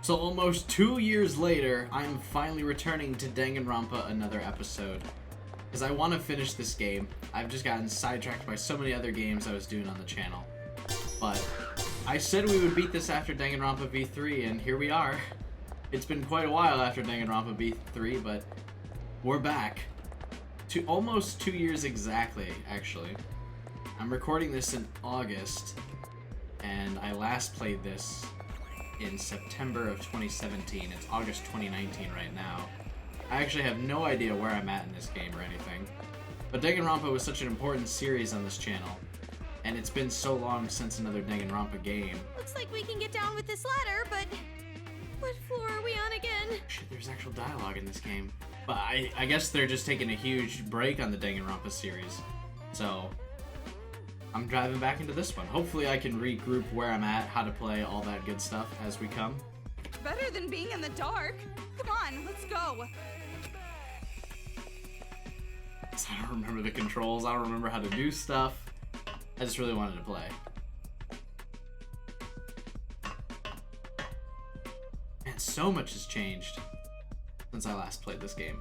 So almost 2 years later, I'm finally returning to Danganronpa another episode. Because I want to finish this game. I've just gotten sidetracked by so many other games I was doing on the channel. But I said we would beat this after Danganronpa V3, and here we are. It's been quite a while after Danganronpa V3, but we're back. Almost 2 years exactly, actually. I'm recording this in August, and I last played this in September of 2017. It's August 2019 right now. I actually have no idea where I'm at in this game or anything. But Danganronpa was such an important series on this channel, and it's been so long since another Danganronpa game. Looks like we can get down with this ladder, but what floor are we on again? Shit, there's actual dialogue in this game. But I guess they're just taking a huge break on the Danganronpa series. So I'm driving back into this one. Hopefully I can regroup where I'm at, how to play, all that good stuff as we come. Better than being in the dark. Come on, let's go. I don't remember the controls. I don't remember how to do stuff. I just really wanted to play. Man, so much has changed since I last played this game.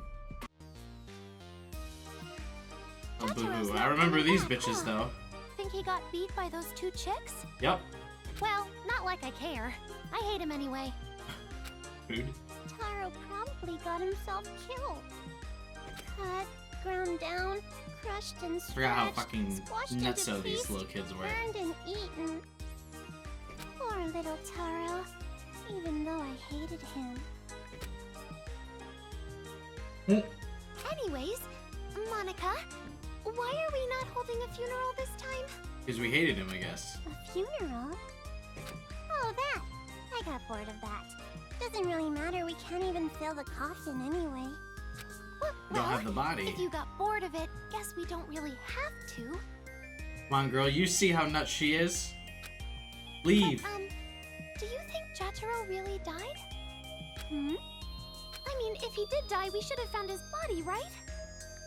Oh, boo-hoo. I remember these bitches, though. Think he got beat by those two chicks? Yep. Well, not like I care. I hate him anyway. Food. Taro promptly got himself killed. Cut, ground down, crushed and scratched, Forgot how fucking squashed nutso into these paste, little kids were. burned and eaten. Poor little Taro, even though I hated him. Anyways, Monica, why are we not holding a funeral this time? Because we hated him, I guess. A funeral? Oh, that. I got bored of that. Doesn't really matter, we can't even fill the coffin anyway. We don't have the body. If you got bored of it, guess we don't really have to. Come on, girl, you see how nuts she is? Leave. But, do you think Jotaro really died? Hmm? I mean, if he did die, we should have found his body, right?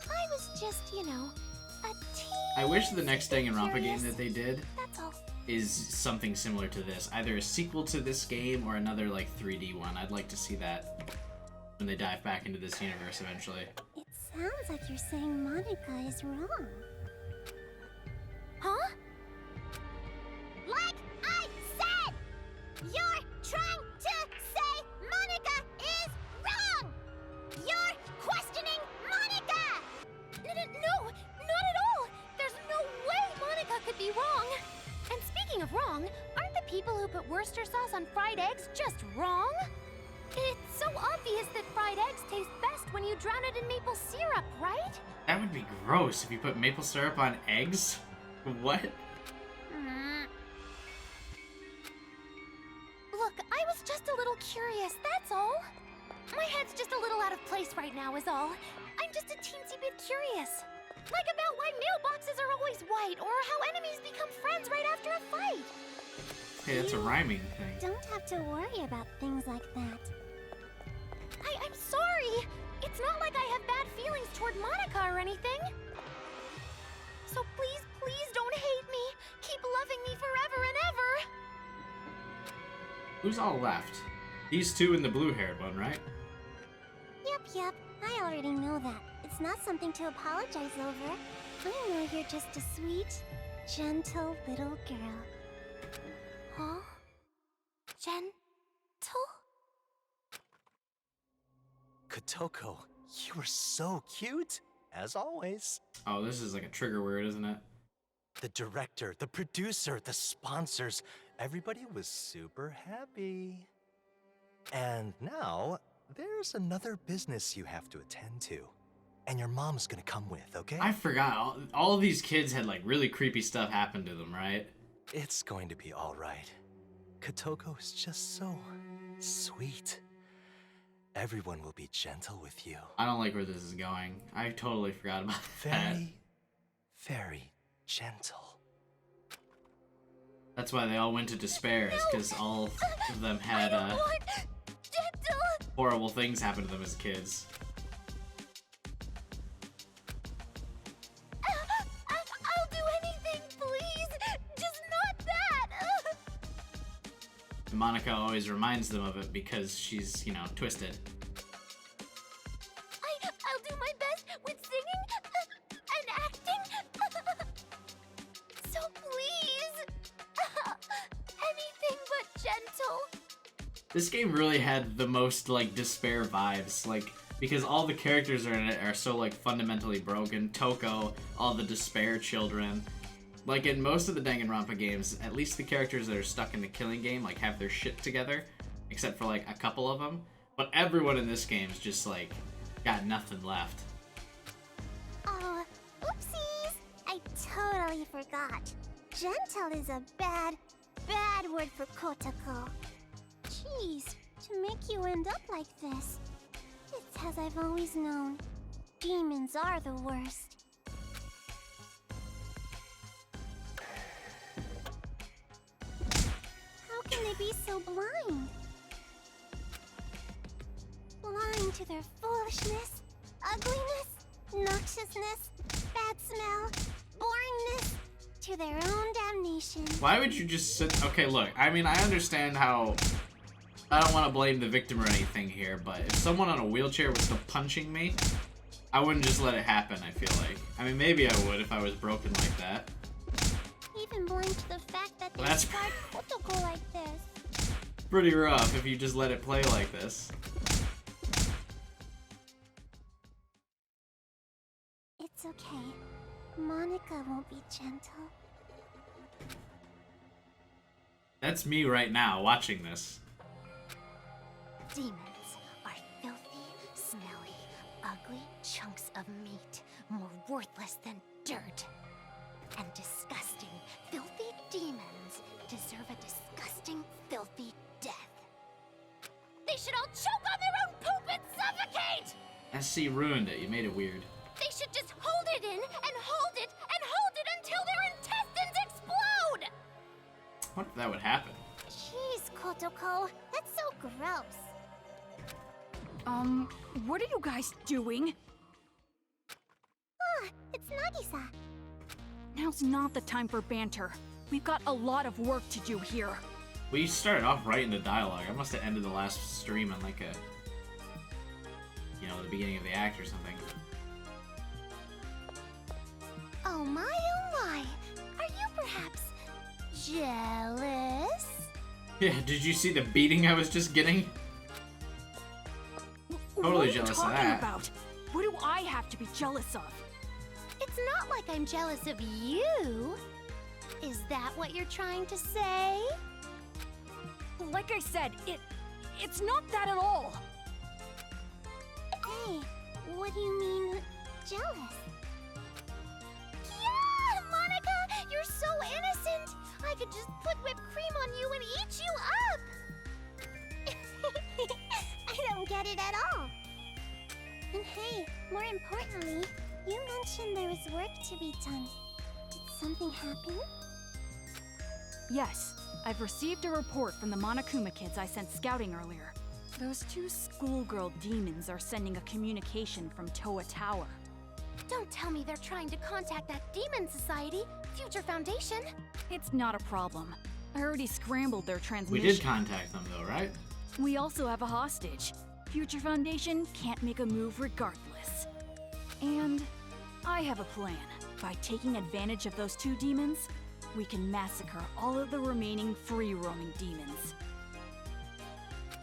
I was just, you know, a teeny I wish the next bit Danganronpa game curious. that they did That's all. is something similar to this. Either a sequel to this game or another, like, 3D one. I'd like to see that when they dive back into this universe eventually. It sounds like you're saying Monica is wrong. Huh? Like I said! You're trying to say Monica is wrong! You're questioning Monica! No, not at all! There's no way Monica could be wrong! And speaking of wrong, aren't the people who put Worcester sauce on fried eggs just wrong? It's so obvious that fried eggs taste best when you drown it in maple syrup, right? That would be gross if you put maple syrup on eggs. What? Look, I was just a little curious, that's all. My head's just a little out of place right now is all. I'm just a teensy bit curious. Like about why mailboxes are always white, or how enemies become friends right after a fight. Hey, that's a rhyming thing. Don't have to worry about things like that. I'm sorry! It's not like I have bad feelings toward Monica or anything. So please, please don't hate me. Keep loving me forever and ever. Who's all left? These two and the blue-haired one, right? Yep. I already know that. It's not something to apologize over. I know you're just a sweet, gentle little girl. Huh? Gentle? Kotoko, you were so cute, as always. Oh, this is like a trigger word, isn't it? The director, the producer, the sponsors, everybody was super happy. And now, there's another business you have to attend to. And your mom's gonna come with, okay? I forgot. All of these kids had like really creepy stuff happen to them, right? It's going to be all right. Kotoko is just so sweet. Everyone will be gentle with you. I don't like where this is going. I totally forgot about that. Very, very gentle. That's why they all went to despair, is because all of them had Gentle! horrible things happen to them as kids. I'll do anything, please! Just not that! Monica always reminds them of it because she's, you know, twisted. I'll do my best with singing and acting. So please, anything but gentle. This game really had the most, like, despair vibes, like, because all the characters are in it are so, like, fundamentally broken. Toko, all the despair children. Like, in most of the Danganronpa games, at least the characters that are stuck in the killing game, like, have their shit together, except for, like, a couple of them. But everyone in this game's just, like, got nothing left. Oh, oopsies! I totally forgot. Gentle is a bad word for Kotoko. Jeez, to make you end up like this. It's as I've always known. Demons are the worst. How can they be so blind? Blind to their foolishness, ugliness, noxiousness, bad smell, boringness, to their own damnation. Why would you just sit... Okay, look, I mean, I understand how... I don't want to blame the victim or anything here, but if someone on a wheelchair was still punching me, I wouldn't just let it happen, I feel like. I mean, maybe I would if I was broken like that. Even blind to the fact that they That's start Kotoko like this. pretty rough if you just let it play like this. It's okay. Monica won't be gentle. That's me right now, watching this. Demons are filthy, smelly, ugly chunks of meat, more worthless than dirt. And disgusting, filthy demons deserve a disgusting, filthy death. They should all choke on their own poop and suffocate! SC ruined it, you made it weird. They should just hold it in and hold it and hold it until their intestines explode! What if that would happen? Jeez, Kotoko, that's so gross. What are you guys doing? Ah, it's Nagisa. Now's not the time for banter. We've got a lot of work to do here. We started off right into dialogue. I must have ended the last stream on like a... You know, the beginning of the act or something. Oh my, are you perhaps jealous? Yeah, did you see the beating I was just getting? Totally jealous of What are you that. talking about? What do I have to be jealous of? It's not like I'm jealous of you. Is that what you're trying to say? Like I said, it's not that at all. Hey, what do you mean, jealous? Yeah, Monica, you're so innocent. I could just put whipped cream on you and eat you up. I don't get it at all. And hey, more importantly, you mentioned there was work to be done. Did something happen? Yes, I've received a report from the Monokuma kids I sent scouting earlier. Those two schoolgirl demons are sending a communication from Toa Tower. Don't tell me they're trying to contact that demon society, Future Foundation. It's not a problem. I already scrambled their We transmission. did contact them though, right? We also have a hostage. Future Foundation can't make a move regardless. And I have a plan. By taking advantage of those two demons, we can massacre all of the remaining free-roaming demons.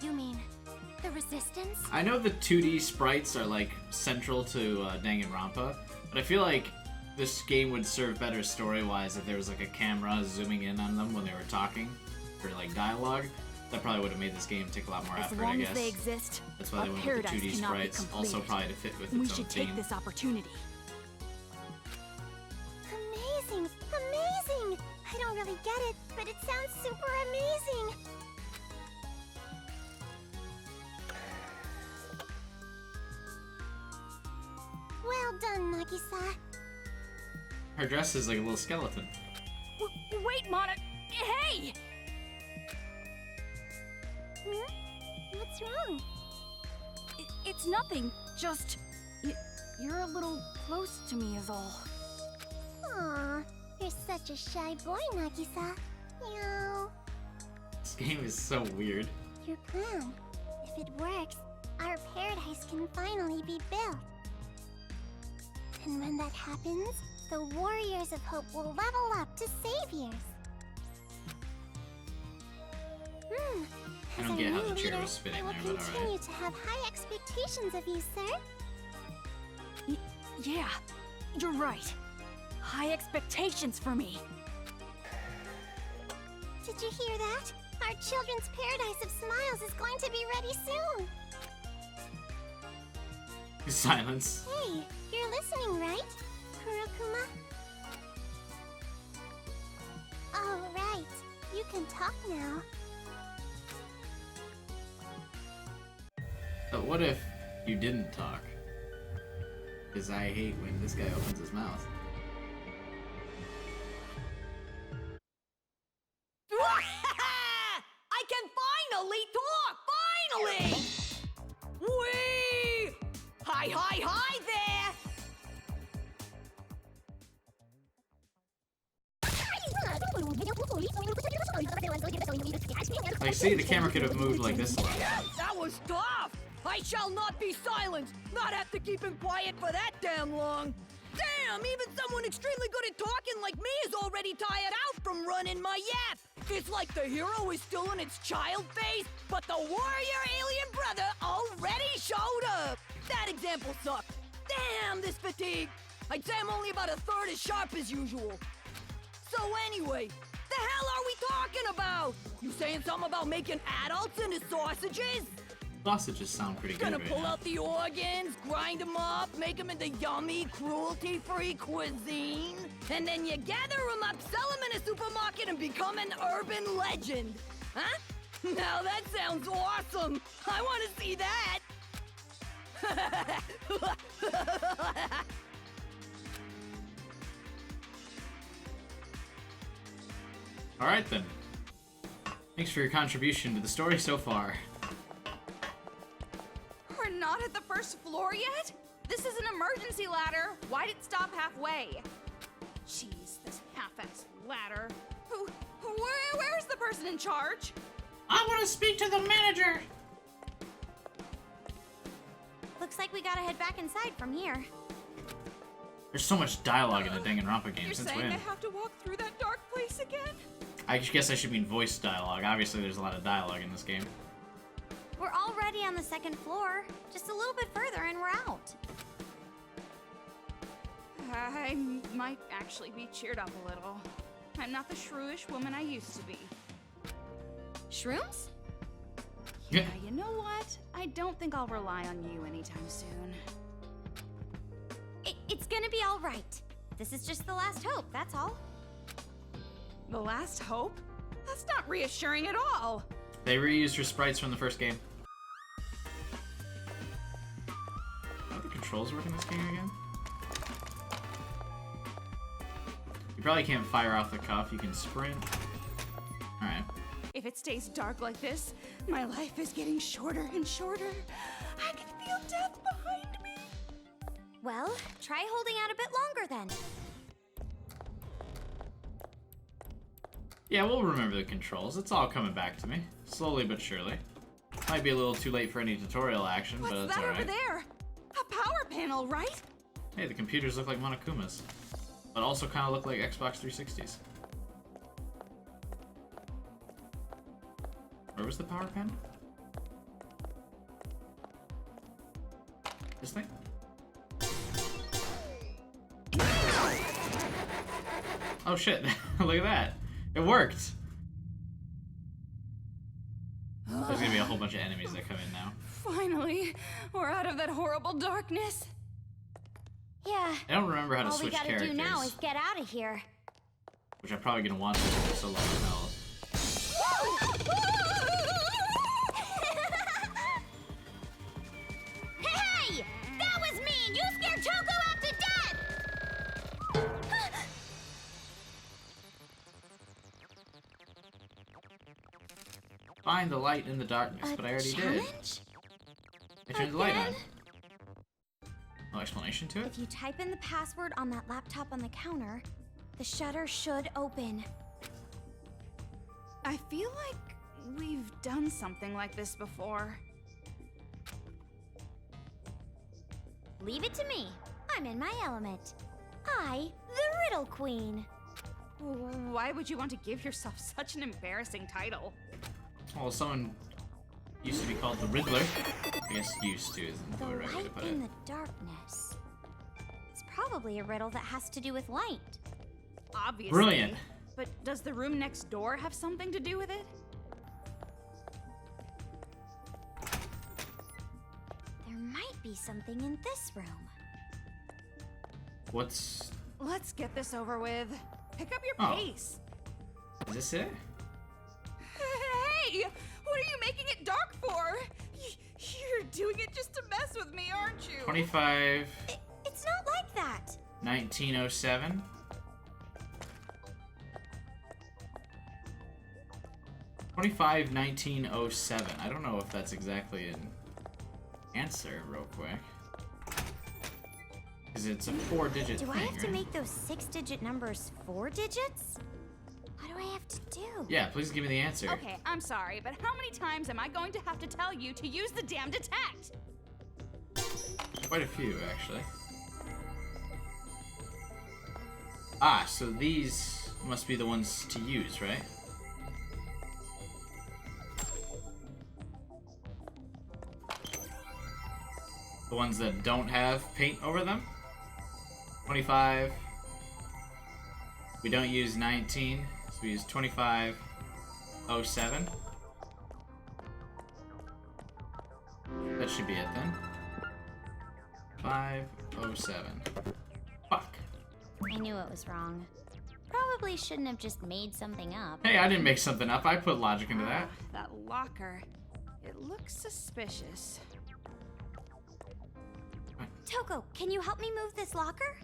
You mean the Resistance? I know the 2D sprites are like central to Danganronpa, but I feel like this game would serve better story-wise if there was like a camera zooming in on them when they were talking, for like dialogue. That probably would have made this game take a lot more As effort, long I guess. as they exist, That's why they a went with the paradise 2D cannot be sprites, also completed. probably to fit with We its own should take theme. this opportunity. Amazing! Amazing! I don't really get it, but it sounds super amazing! Well done, Nagisa. Her dress is like a little skeleton. Wait, Mona! Hey! What's wrong? It's nothing. Just... you're a little close to me is all. Aw, you're such a shy boy, Nagisa. Meow. This game is so weird. Your plan. If it works, our paradise can finally be built. And when that happens, the Warriors of Hope will level up to saviors. I don't get how the chair was spinning I will there, but continue alright. to have high expectations of you, sir. Yeah, you're right. High expectations for me. Did you hear that? Our children's paradise of smiles is going to be ready soon. Silence. Hey, you're listening, right, Kurokuma? Oh, right. You can talk now. But what if you didn't talk? Because I hate when this guy opens his mouth. I can finally talk! Finally! Whee! Hi there! Like, see, the camera could have moved like this a lot. That was tough! I shall not be silenced! Not have to keep him quiet for that damn long! Damn! Even someone extremely good at talking like me is already tired out from running my yap! It's like the hero is still in its child phase, but the warrior alien brother already showed up! That example sucked! Damn, this fatigue! I'd say I'm only about a third as sharp as usual. So anyway, the hell are we talking about? You saying something about making adults into sausages? Sausages sound pretty good Gonna right pull now. out the organs, grind them up, make them into yummy, cruelty-free cuisine, and then you gather them up, sell them in a supermarket, and become an urban legend. Huh? Now that sounds awesome. I want to see that. Alright then. Thanks for your contribution to the story so far. We're not at the first floor yet? This is an emergency ladder. Why'd it stop halfway? Jeez, this half-assed ladder. Where's the person in charge? I want to speak to the manager! Looks like we gotta head back inside from here. There's so much dialogue in the Danganronpa game You're since saying when? I have to walk through that dark place again? I guess I should mean voice dialogue. Obviously, there's a lot of dialogue in this game. We're already on the second floor. Just a little bit further and we're out. I might actually be cheered up a little. I'm not the shrewish woman I used to be. Shrooms? Yeah, you know what? I don't think I'll rely on you anytime soon. It's gonna be all right. This is just the last hope, that's all. The last hope? That's not reassuring at all. They reused her sprites from the first game. How do the controls work in this game again? You probably can't fire off the cuff, you can sprint. Alright. If it stays dark like this, my life is getting shorter and shorter. I can feel death behind me. Well, try holding out a bit longer then. Yeah, we'll remember the controls. It's all coming back to me. Slowly but surely. Might be a little too late for any tutorial action, What's but it's that over alright. there? A power panel, right? Hey, the computers look like Monokumas. But also kind of look like Xbox 360s. Where was the power pen? This thing? Oh shit, look at that. It worked. There's gonna be a whole bunch of enemies that come in now. Finally, we're out of that horrible darkness. Yeah. I don't remember how to All we switch gotta characters. do now is get out of here. Which I'm probably gonna want to do so long as hell. Hey! That was mean! You scared Toko out to death! Find the light in the darkness, but I already did. Challenge? I turned the light on. Again? No explanation to it? If you type in the password on that laptop on the counter, the shutter should open. I feel like we've done something like this before. Leave it to me. I'm in my element. I, the Riddle Queen. Why would you want to give yourself such an embarrassing title? Well, someone used to be called the Riddler. I guess used to isn't The the right way to light put in it. the darkness. It's probably a riddle that has to do with light. Obviously. Brilliant. But does the room next door have something to do with it? There might be something in this room. What's... Let's get this over with. Pick up your Oh. pace. Is this it? Hey! What are you making it dark for? You're doing it just to mess with me, aren't you? 25... It's not like that. 1907. 1907. I don't know if that's exactly an answer, real quick. Because it's a 4-digit thing, Do I have to right? make those 6-digit numbers 4 digits? What do I have to do? Yeah, please give me the answer. Okay, I'm sorry, but how many times am I going to have to tell you to use the damn detect? Quite a few, actually. Ah, so these must be the ones to use, right? The ones that don't have paint over them? 25. We don't use 19, so we use 2507. That should be it then. 507. Fuck. I knew it was wrong. Probably shouldn't have just made something up. Hey, I didn't make something up. I put logic into that. That locker. It looks suspicious. Toko, can you help me move this locker?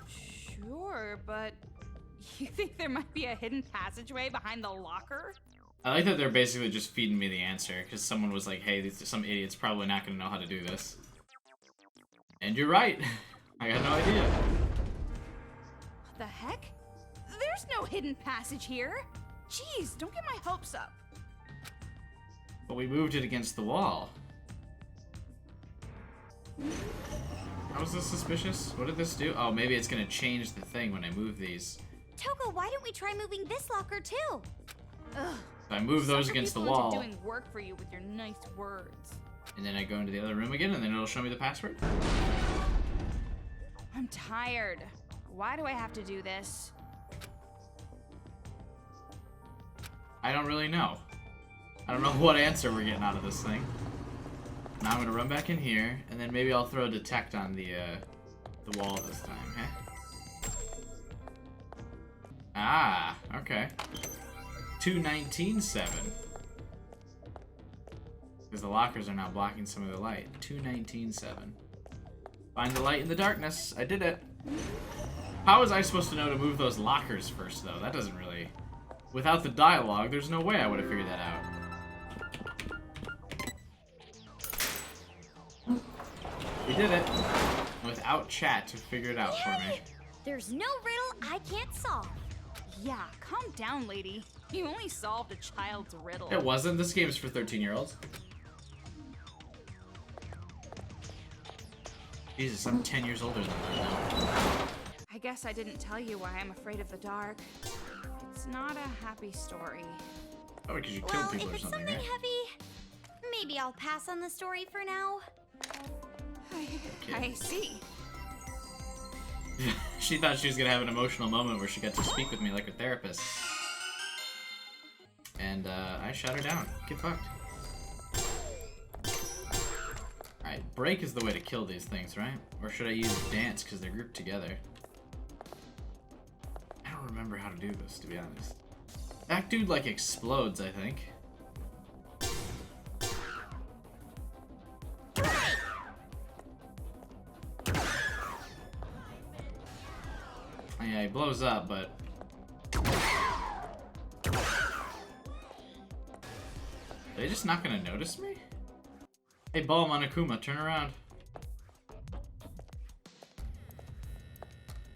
Sure, but you think there might be a hidden passageway behind the locker? I like that they're basically just feeding me the answer, because someone was like, hey, some idiot's probably not going to know how to do this. And you're right. I got no idea. What the heck? There's no hidden passage here. Jeez, don't get my hopes up. But we moved it against the wall. How is this suspicious? What did this do? Oh, maybe it's going to change the thing when I move these. Toko, why don't we try moving this locker too? Ugh. So I move those Sucker against the people into wall, doing work for you with your nice words. and then I go into the other room again, and then it'll show me the password. I'm tired. Why do I have to do this? I don't really know. I don't know what answer we're getting out of this thing. Now I'm gonna run back in here, and then maybe I'll throw a detect on the wall this time, huh? Ah, okay. 2197. Because the lockers are now blocking some of the light. 2197. Find the light in the darkness. I did it. How was I supposed to know to move those lockers first, though? That doesn't really... Without the dialogue, there's no way I would have figured that out. We did it. Without chat to figure it out for me. There's no riddle I can't solve. Yeah, calm down, lady. You only solved a child's riddle. It wasn't. This game's for 13-year-olds. Jesus, I'm 10 years older than that now. I guess I didn't tell you why I'm afraid of the dark. It's not a happy story. Oh, because you killed Well, people if or it's something, something right? heavy, maybe I'll pass on the story for now. I see. She thought she was gonna have an emotional moment where she got to speak with me like a therapist. And, I shut her down. Get fucked. Alright, break is the way to kill these things, right? Or should I use dance because they're grouped together? I don't remember how to do this, to be honest. That dude, like, explodes, I think. Yeah, he blows up, but... Are they just not gonna notice me? Hey, Ball Monokuma, turn around.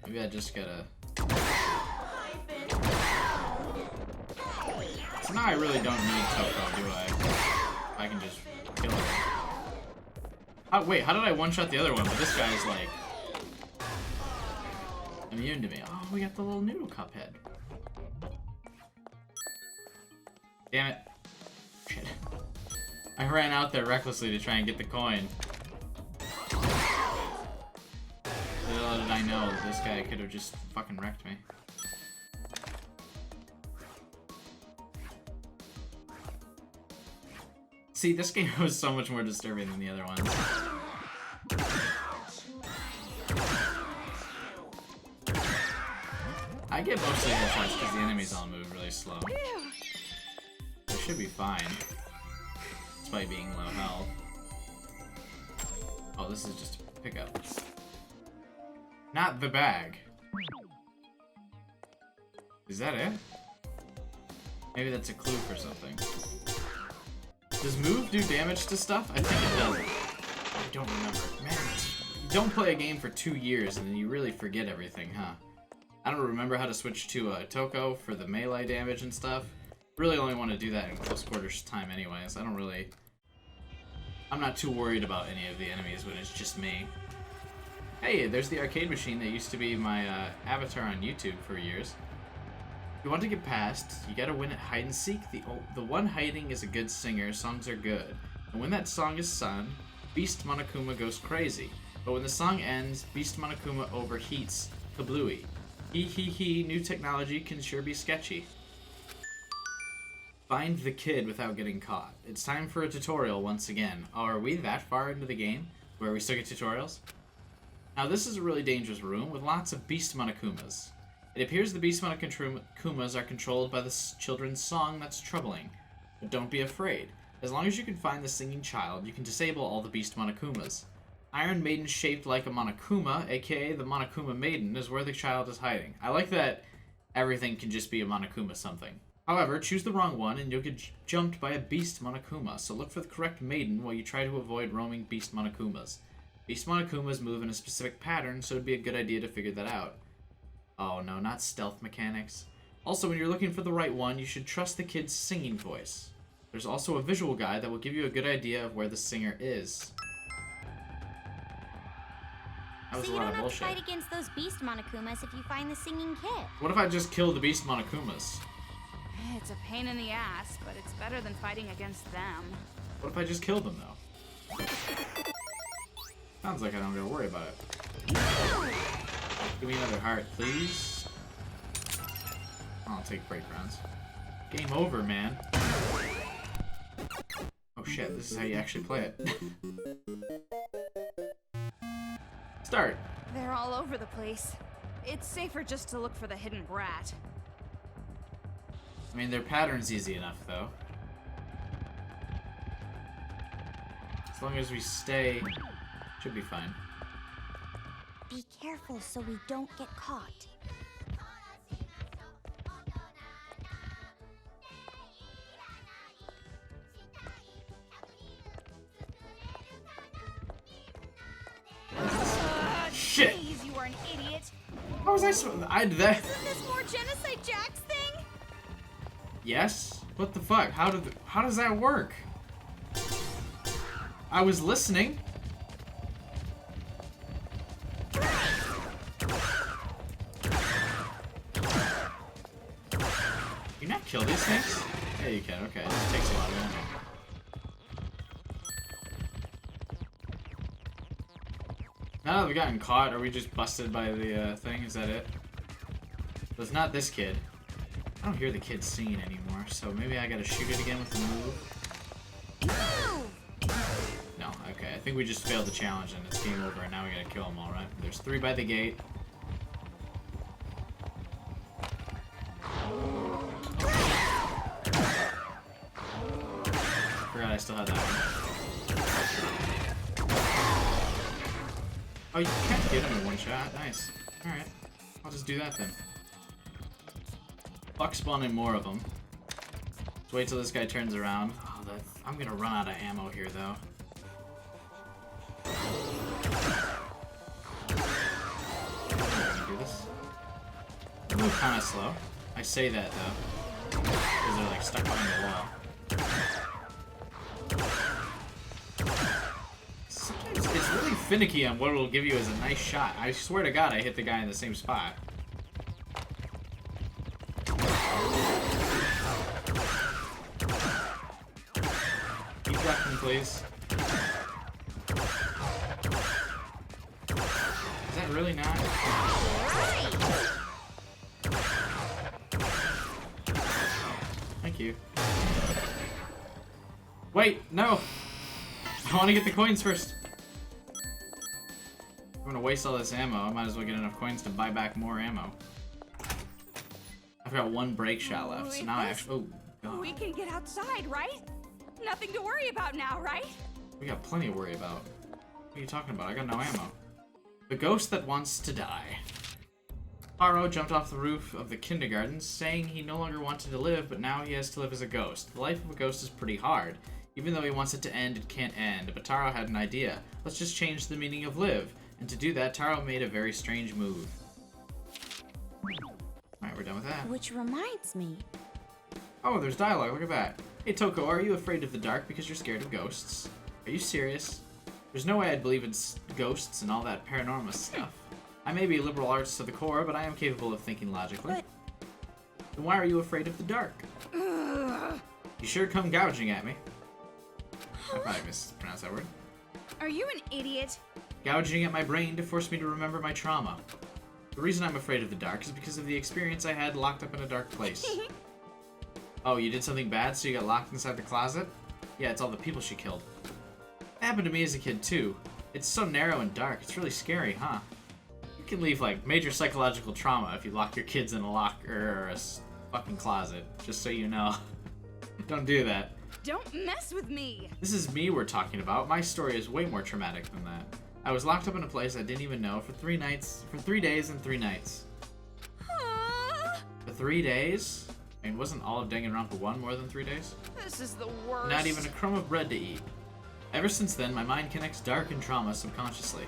Maybe I just gotta... This So now I really don't need Toko, do I? I can just kill him. Oh, wait, how did I one-shot the other one? But this guy's like immune to me. Oh, we got the little noodle cup head. Damn it. Shit. I ran out there recklessly to try and get the coin. Little did I know that this guy could have just fucking wrecked me. See, this game was so much more disturbing than the other ones. I get mostly headshots because the enemies all move really slow. I should be fine. Despite being low health. Oh, this is just a pickup. Not the bag. Is that it? Maybe that's a clue for something. Does move do damage to stuff? I think it does. I don't remember. Man, you don't play a game for 2 years and then you really forget everything, huh? I don't remember how to switch to Toko for the melee damage and stuff. Really only want to do that in close quarters time anyways. I'm not too worried about any of the enemies when it's just me. Hey, there's the arcade machine that used to be my avatar on YouTube for years. If you want to get past, you gotta win at hide and seek. The one hiding is a good singer, songs are good. And when that song is sung, Beast Monokuma goes crazy. But when the song ends, Beast Monokuma overheats. Kablooey. He, new technology can sure be sketchy. Find the kid without getting caught. It's time for a tutorial once again. Oh, are we that far into the game where we still get tutorials? Now this is a really dangerous room with lots of Beast Monokumas. It appears the Beast Monokumas are controlled by the children's song that's troubling. But don't be afraid. As long as you can find the singing child, you can disable all the Beast Monokumas. Iron Maiden shaped like a Monokuma, aka the Monokuma Maiden, is where the child is hiding. I like that everything can just be a Monokuma something. However, choose the wrong one and you'll get jumped by a Beast Monokuma, so look for the correct maiden while you try to avoid roaming Beast Monokumas. Beast Monokumas move in a specific pattern, so it'd be a good idea to figure that out. Oh no, not stealth mechanics. Also, when you're looking for the right one, you should trust the kid's singing voice. There's also a visual guide that will give you a good idea of where the singer is. That was So a you lot don't of have bullshit. to fight against those Beast Monokumas if you find the singing kid. What if I just kill the Beast Monokumas? It's a pain in the ass, but it's better than fighting against them. What if I just kill them, though? Sounds like I don't gotta worry about it. Give me another heart, please. I'll take break rounds. Game over, man. Oh shit, this is how you actually play it. Start. They're all over the place. It's safer just to look for the hidden brat. I mean, their pattern's easy enough, though. As long as we stay, should be fine. Be careful so we don't get caught. Shit! Jeez, you are an idiot. How was I supposed? Isn't this more Genocide Jack's thing? Yes. What the fuck? How does that work? I was listening. Can you not kill these things? Yeah, you can. Okay, this takes a lot of energy. Now that we've gotten caught, are we just busted by the thing? Is that it? So it's not this kid. I don't hear the kid singing anymore, so maybe I gotta shoot it again with the move. No, okay. I think we just failed the challenge and it's game over, and now we gotta kill them all, right? There's 3 by the gate. Forgot I still had that one. Oh, you can't get him in one shot. Nice. Alright. I'll just do that then. Fuck spawning more of them. Let's wait till this guy turns around. Oh, I'm gonna run out of ammo here, though. Can I do this? I move kinda slow. I say that, though. Because they're like stuck behind the wall. Sometimes it's really finicky on what it'll give you as a nice shot. I swear to God, I hit the guy in the same spot. Keep ducking, please. Is that really not? Thank you. Wait, no! I want to get the coins first. I'm gonna waste all this ammo. I might as well get enough coins to buy back more ammo. I've got one break shot left, so now I actually. Oh, God. We can get outside, right? Nothing to worry about now, right? We got plenty to worry about. What are you talking about? I got no ammo. The ghost that wants to die. Haro jumped off the roof of the kindergarten, saying he no longer wanted to live, but now he has to live as a ghost. The life of a ghost is pretty hard. Even though he wants it to end, it can't end. But Taro had an idea. Let's just change the meaning of live. And to do that, Taro made a very strange move. Alright, we're done with that. Which reminds me. Oh, there's dialogue. Look at that. Hey, Toko, are you afraid of the dark because you're scared of ghosts? Are you serious? There's no way I'd believe in ghosts and all that paranormal stuff. I may be a liberal arts to the core, but I am capable of thinking logically. But... Then why are you afraid of the dark? You sure come gouging at me. I probably mispronounced that word. Are you an idiot? Gouging at my brain to force me to remember my trauma. The reason I'm afraid of the dark is because of the experience I had locked up in a dark place. Oh, you did something bad, so you got locked inside the closet? Yeah, it's all the people she killed. It happened to me as a kid, too. It's so narrow and dark, it's really scary, huh? You can leave, like, major psychological trauma if you lock your kids in a locker or a fucking closet, just so you know. Don't do that. Don't mess with me! This is me we're talking about. My story is way more traumatic than that. I was locked up in a place I didn't even know for 3 days and 3 nights. For 3 days? I mean, wasn't all of Danganronpa 1 more than 3 days? This is the worst. Not even a crumb of bread to eat. Ever since then, my mind connects dark and trauma subconsciously.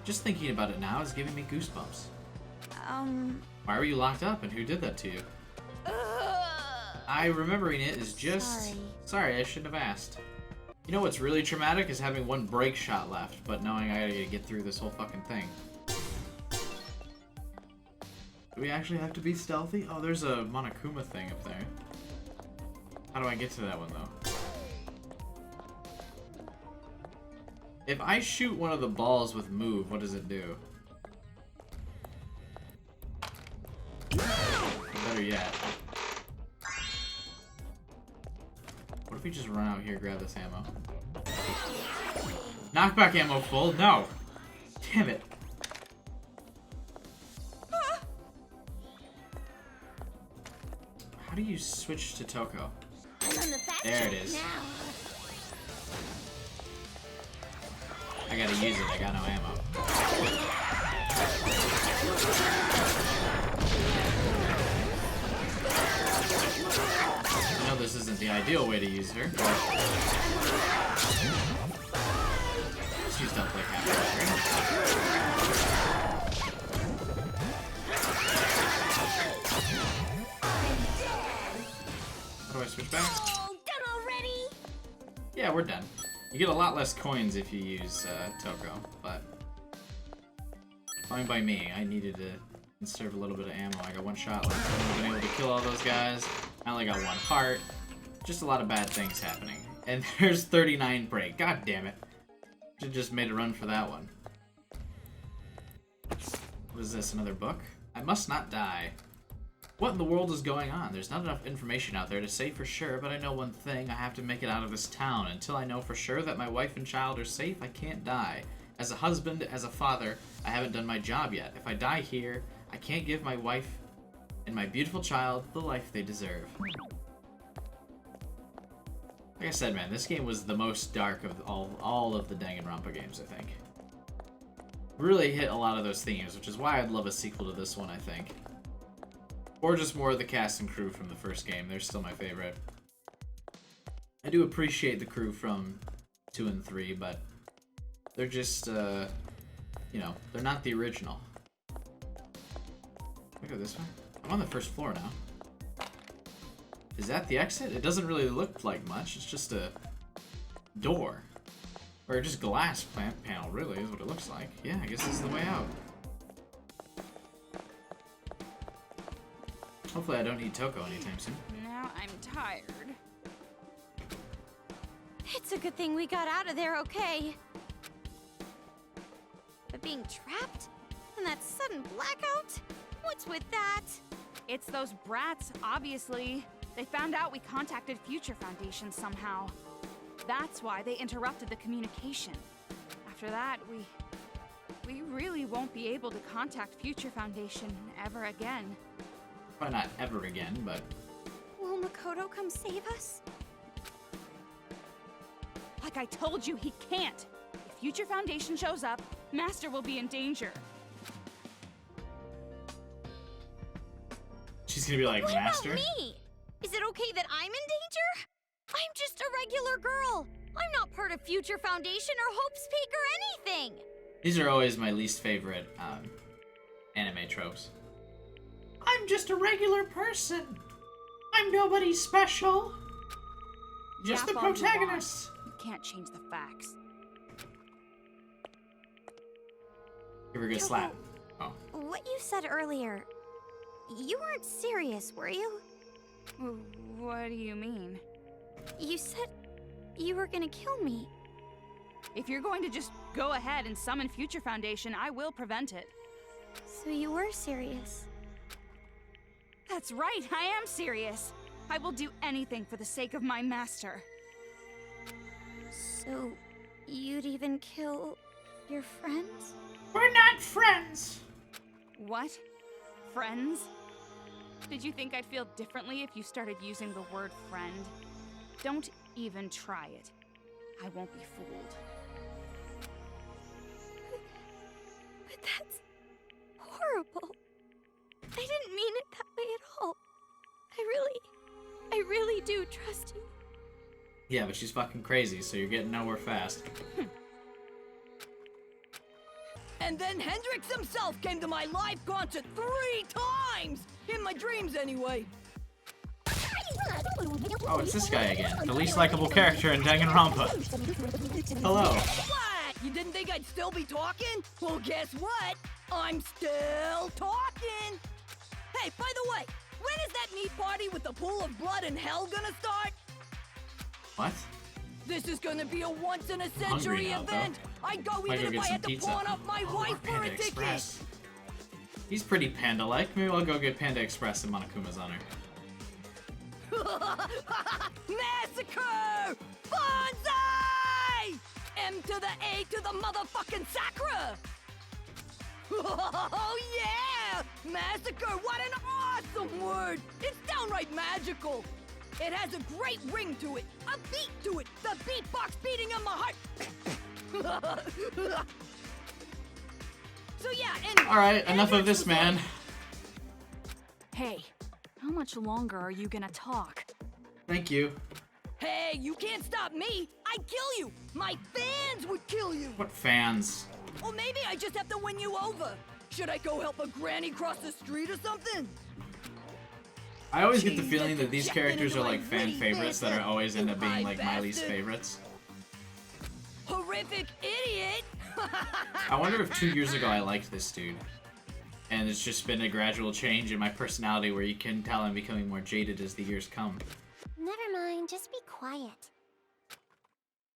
Just thinking about it now is giving me goosebumps. Why were you locked up and who did that to you? Remembering it is just... Sorry, I shouldn't have asked. You know what's really traumatic is having 1 break shot left, but knowing I gotta get through this whole fucking thing. Do we actually have to be stealthy? Oh, there's a Monokuma thing up there. How do I get to that one, though? If I shoot one of the balls with move, what does it do? Better yet. What if we just run out here, grab this ammo? Knockback ammo full? No! Damn it. How do you switch to Toko? There it is. I gotta use it, I got no ammo. I know this isn't the ideal way to use her, but... Let's use stuff like that. How do I switch back? Oh, done already? Yeah, we're done. You get a lot less coins if you use Toko, but fine by me. I needed to conserve a little bit of ammo. I got 1 shot left. I haven't been able to kill all those guys. I only got 1 heart. Just a lot of bad things happening. And there's 39 break. God damn it. Should've just made a run for that one. What is this, another book? I must not die. What in the world is going on? There's not enough information out there to say for sure, but I know one thing. I have to make it out of this town. Until I know for sure that my wife and child are safe, I can't die. As a husband, as a father, I haven't done my job yet. If I die here, I can't give my wife and my beautiful child the life they deserve. Like I said, man, this game was the most dark of all of the Danganronpa games, I think. Really hit a lot of those themes, which is why I'd love a sequel to this one, I think. Or just more of the cast and crew from the first game. They're still my favorite. I do appreciate the crew from 2 and 3, but they're just, you know, they're not the original. Can I go this way? I'm on the first floor now. Is that the exit? It doesn't really look like much. It's just a door. Or just glass panel, really, is what it looks like. Yeah, I guess this is the way out. Hopefully I don't need Toko anytime soon. Now I'm tired. It's a good thing we got out of there okay. But being trapped? And that sudden blackout? What's with that? It's those brats, obviously. They found out we contacted Future Foundation somehow. That's why they interrupted the communication. After that, we really won't be able to contact Future Foundation ever again. Probably not ever again, but... Will Makoto come save us? Like I told you, he can't. If Future Foundation shows up, Master will be in danger. She's gonna be like, What Master? about me? Is it okay that I'm in danger? I'm just a regular girl. I'm not part of Future Foundation or Hope's Peak or anything. These are always my least favorite anime tropes. I'm just a regular person. I'm nobody special. Just the Yap all you want. protagonist. You can't change the facts. Give her a good slap. Oh. What you said earlier, you weren't serious, were you? What do you mean? You said you were gonna kill me. If you're going to just go ahead and summon Future Foundation, I will prevent it. So you were serious. That's right, I am serious. I will do anything for the sake of my master. So you'd even kill your friends? We're not friends. What? Friends? Did you think I'd feel differently if you started using the word friend? Don't even try it. I won't be fooled. But that's horrible. I didn't mean it that way at all. I really do trust you. Yeah, but she's fucking crazy, so you're getting nowhere fast. And then Hendrix himself came to my live concert 3 times! In my dreams, anyway. Oh, it's this guy again. The least likable character in Danganronpa. Hello. What? You didn't think I'd still be talking? Well, guess what? I'm still talking! Hey, by the way, when is that meat party with the pool of blood and hell gonna start? What? This is gonna be a once-in-a-century hungry now, event! I'd go Might even go if get I some had to pizza. pawn off my Oh, wife for Panda a ticket! Express. He's pretty panda-like. Maybe I'll go get Panda Express and Monokuma's honor. Massacre! Bonsai! M to the A to the motherfucking Sakura! Oh yeah! Massacre, what an awesome word! It's downright magical! It has a great ring to it, a beat to it, the beatbox beating in my heart! So yeah, and Alright, enough of this, man. Hey, how much longer are you gonna talk? Thank you. hey, you can't stop me! I'd kill you! My fans would kill you! What fans? Or maybe I just have to win you over. Should I go help a granny cross the street or something? I always get the Jeez, feeling that these injected characters into are my like fan witty favorites that are always end up being you like my least bastard. favorites. Horrific idiot! I wonder if 2 years ago I liked this dude. And it's just been a gradual change in my personality where you can tell I'm becoming more jaded as the years come. Never mind, just be quiet.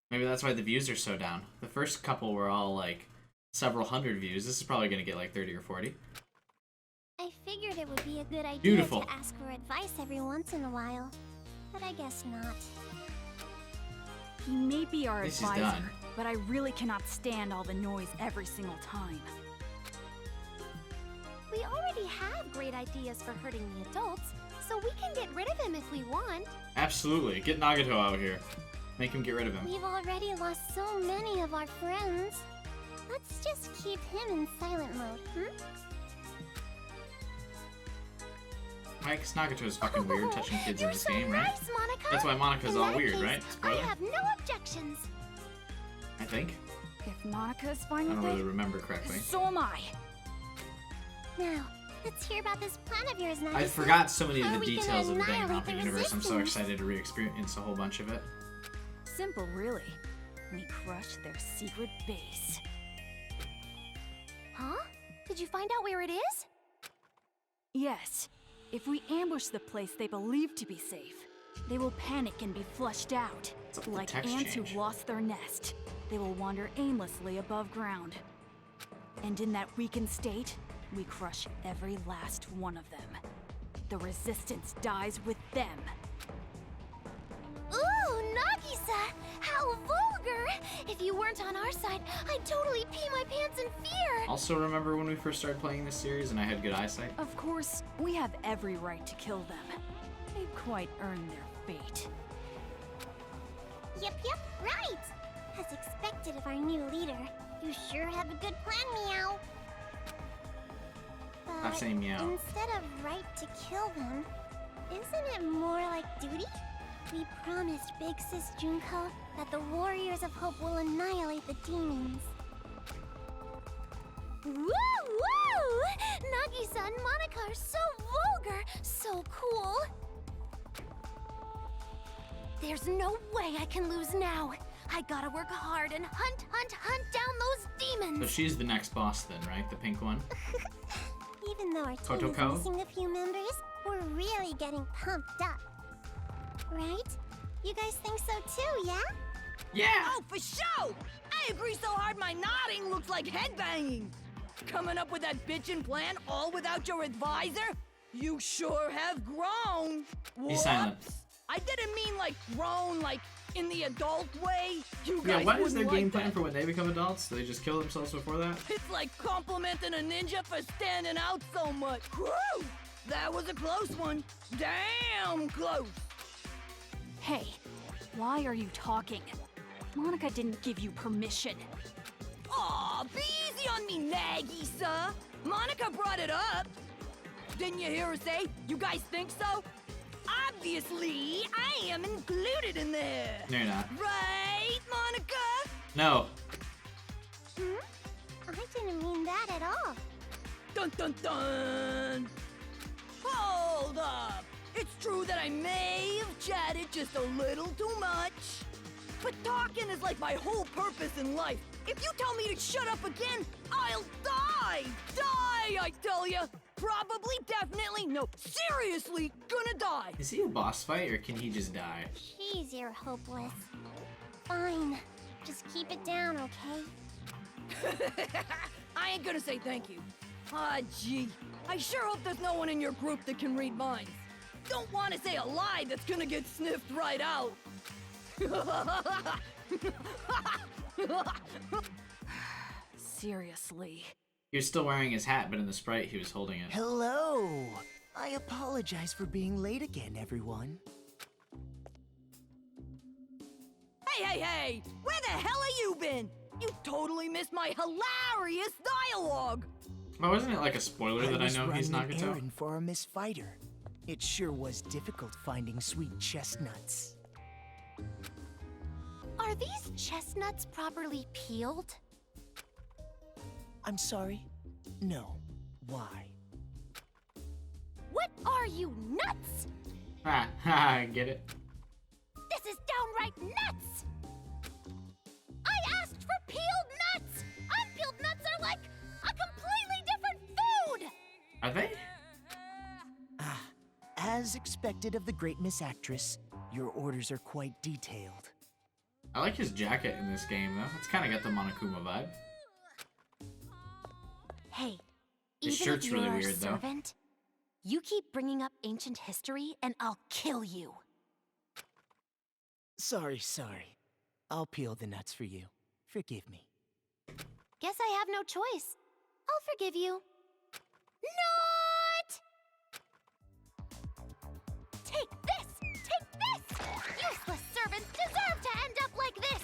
Maybe that's why the views are so down. The first couple were all like several hundred views. This is probably gonna get like 30 or 40. I figured it would be a good idea Beautiful. to ask for advice every once in a while. But I guess not. He may be our This is advisor, done. but I really cannot stand all the noise every single time. We already have great ideas for hurting the adults, so we can get rid of him if we want. Absolutely. Get Nagato out here. Make him get rid of him. We've already lost so many of our friends. Let's just keep him in silent mode, Right? Because Nagato's fucking weird touching kids in You're this so game, right? nice, Monica. That's why Monica's In all that weird, case, right? I Spoiler? have no objections. I think. If Monica is I fine don't with really it, remember correctly. so am I. Now, Let's hear about this plan of yours, Nagisa. I forgot so many of How the are we details of gonna the annihilate Danganronpa the universe. I'm so resistance? excited to re-experience a whole bunch of it. Simple, really. We crush their secret base. Huh? Did you find out where it is? Yes. If we ambush the place they believe to be safe, they will panic and be flushed out. What's up with the Like text ants change? who lost their nest. They will wander aimlessly above ground. And in that weakened state, we crush every last one of them. The resistance dies with them. Ooh, Nagisa! How vulgar! If you weren't on our side, I'd totally pee my pants in fear! Also, remember when we first started playing this series and I had good eyesight? Of course, we have every right to kill them. They've quite earned their fate. Yep, right! As expected of our new leader, you sure have a good plan, Meow. Stop But saying meow. instead of right to kill them, isn't it more like duty? We promised Big Sis Junko that the Warriors of Hope will annihilate the demons. Woo woo! Nagisa and Monica are so vulgar, so cool. There's no way I can lose now. I gotta work hard and hunt down those So demons. she's the next boss then, right? The pink one? Even though our team is Kotoko? missing a few members, we're really getting pumped up. Right? You guys think so too, yeah? Yeah! Oh, for sure! I agree so hard my nodding looks like headbanging. Coming up with that bitchin' plan all without your advisor? You sure have grown. Be silent. Whoops. I didn't mean like grown, like in the adult way. You Yeah, guys what is their wouldn't game like plan that. for when they become adults? Do they just kill themselves before that? It's like complimenting a ninja for standing out so much. Whew! That was a close one. Damn close. Hey, why are you talking? Monica didn't give you permission. Aw, be easy on me, Nagisa. Monica brought it up. Didn't you hear her say, you guys think so? Obviously, I am included in there. No, you're not. Right, Monica? No. I didn't mean that at all. Dun dun dun! Hold up! It's true that I may have chatted just a little too much. But talking is like my whole purpose in life. If you tell me to shut up again, I'll die! Die, I tell ya! Probably, definitely, no, seriously, gonna die! Is he a boss fight or can he just die? Jeez, you're hopeless. Fine. Just keep it down, okay? I ain't gonna say thank you. Ah, gee. I sure hope there's no one in your group that can read minds. Don't want to say a lie that's gonna get sniffed right out. Seriously. He was still wearing his hat, but in the sprite he was holding it. Hello! I apologize for being late again, everyone. Hey! Where the hell have you been? You totally missed my hilarious dialogue! Oh, isn't it like a spoiler that I was know he's running an Nagato? errand for our Miss Fighter. It sure was difficult finding sweet chestnuts. Are these chestnuts properly peeled? I'm sorry? No. Why? What are you, nuts? Ah, ha, get it? This is downright nuts! I asked for peeled nuts! Unpeeled nuts are like a completely different food! Are they? As expected of the great Miss Actress, your orders are quite detailed. I like his jacket in this game, though. It's kind of got the Monokuma vibe. Hey, His even shirt's if you're really our weird, though. servant, you keep bringing up ancient history and I'll kill you. Sorry. I'll peel the nuts for you. Forgive me. Guess I have no choice. I'll forgive you. Not! Take this! Take this! Useless servants deserve to end up like this!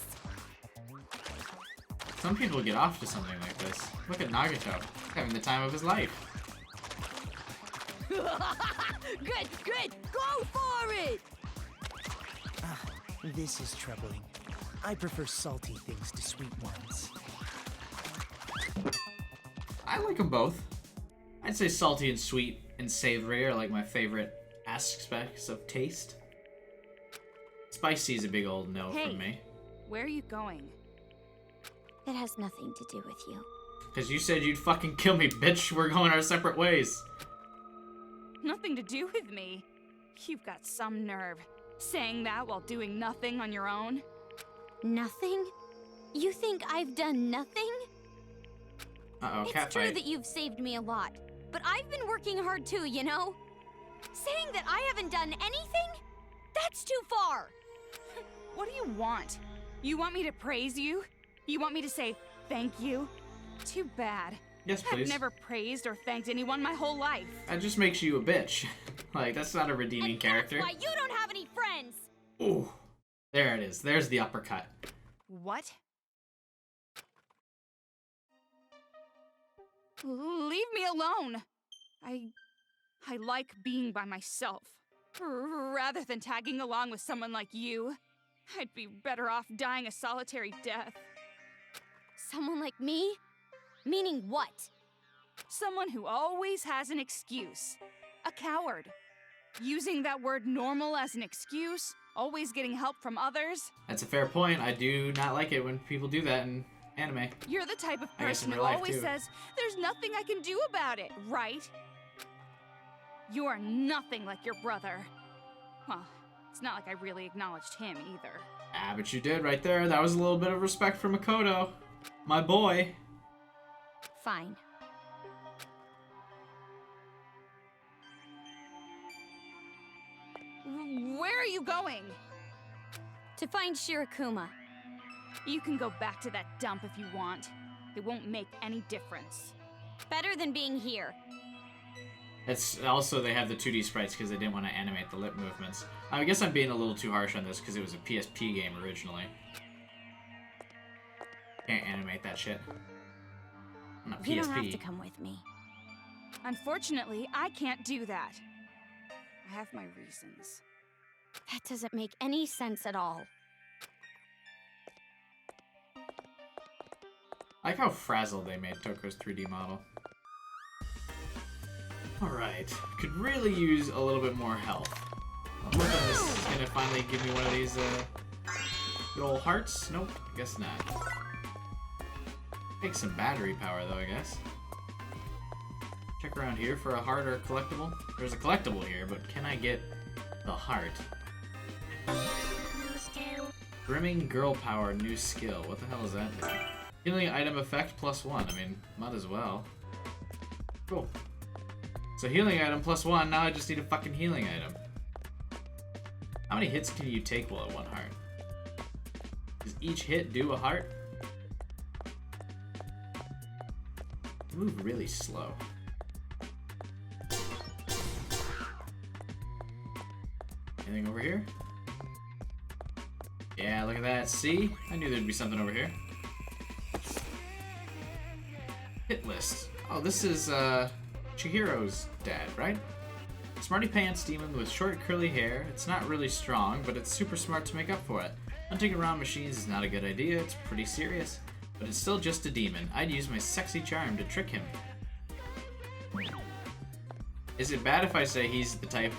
Some people get off to something like this. Look at Nagato, having the time of his life. Good! Go for it! This is troubling. I prefer salty things to sweet ones. I like them both. I'd say salty and sweet and savory are like my favorite aspects of taste. Spicy is a big old no from me. Where are you going? It has nothing to do with you. Because you said you'd fucking kill me, bitch. We're going our separate ways. Nothing to do with me. You've got some nerve. Saying that while doing nothing on your own? Nothing? You think I've done nothing? Uh-oh, It's cat true fight. that you've saved me a lot, but I've been working hard too, you know? Saying that I haven't done anything? That's too far! What do you want? You want me to praise you? You want me to say thank you? Too bad. Yes, please. I've never praised or thanked anyone my whole life. That just makes you a bitch. Like, that's not a redeeming character. That's why you don't have any friends! Ooh. There it is. There's the uppercut. What? Leave me alone. I like being by myself. Rather than tagging along with someone like you, I'd be better off dying a solitary death. Someone like me? Meaning what? Someone who always has an excuse. A coward. Using that word normal as an excuse, always getting help from others. That's a fair point. I do not like it when people do that in anime. You're the type of I guess in person who real life, always too. says, there's nothing I can do about it, right? You are nothing like your brother. Well, it's not like I really acknowledged him either. Ah, but you did right there. That was a little bit of respect for Makoto. My boy. Fine. Where are you going? To find Shirakuma. You can go back to that dump if you want. It won't make any difference. Better than being here. It's also, they have the 2D sprites because they didn't want to animate the lip movements. I guess I'm being a little too harsh on this because it was a PSP game originally. Can't animate that shit. On a PSP. You don't have to come with me. Unfortunately, I can't do that. I have my reasons. That doesn't make any sense at all. I like how frazzled they made Toko's 3D model. Alright, could really use a little bit more health. I'm hoping this is gonna finally give me one of these, good old hearts? Nope, guess not. Take some battery power though, I guess. Check around here for a heart or a collectible. There's a collectible here, but can I get the heart? Brimming Girl Power, new skill. What the hell is that do? Healing item effect +1. I mean, might as well. Cool. So healing item +1, now I just need a fucking healing item. How many hits can you take while at one heart? Does each hit do a heart? You move really slow. Anything over here? Yeah, look at that. See? I knew there'd be something over here. Hit list. Oh, this is, Chihiro's dad, right? Smarty pants demon with short curly hair. It's not really strong, but it's super smart to make up for it. Hunting around machines is not a good idea. It's pretty serious. But it's still just a demon. I'd use my sexy charm to trick him. Is it bad if I say he's the type,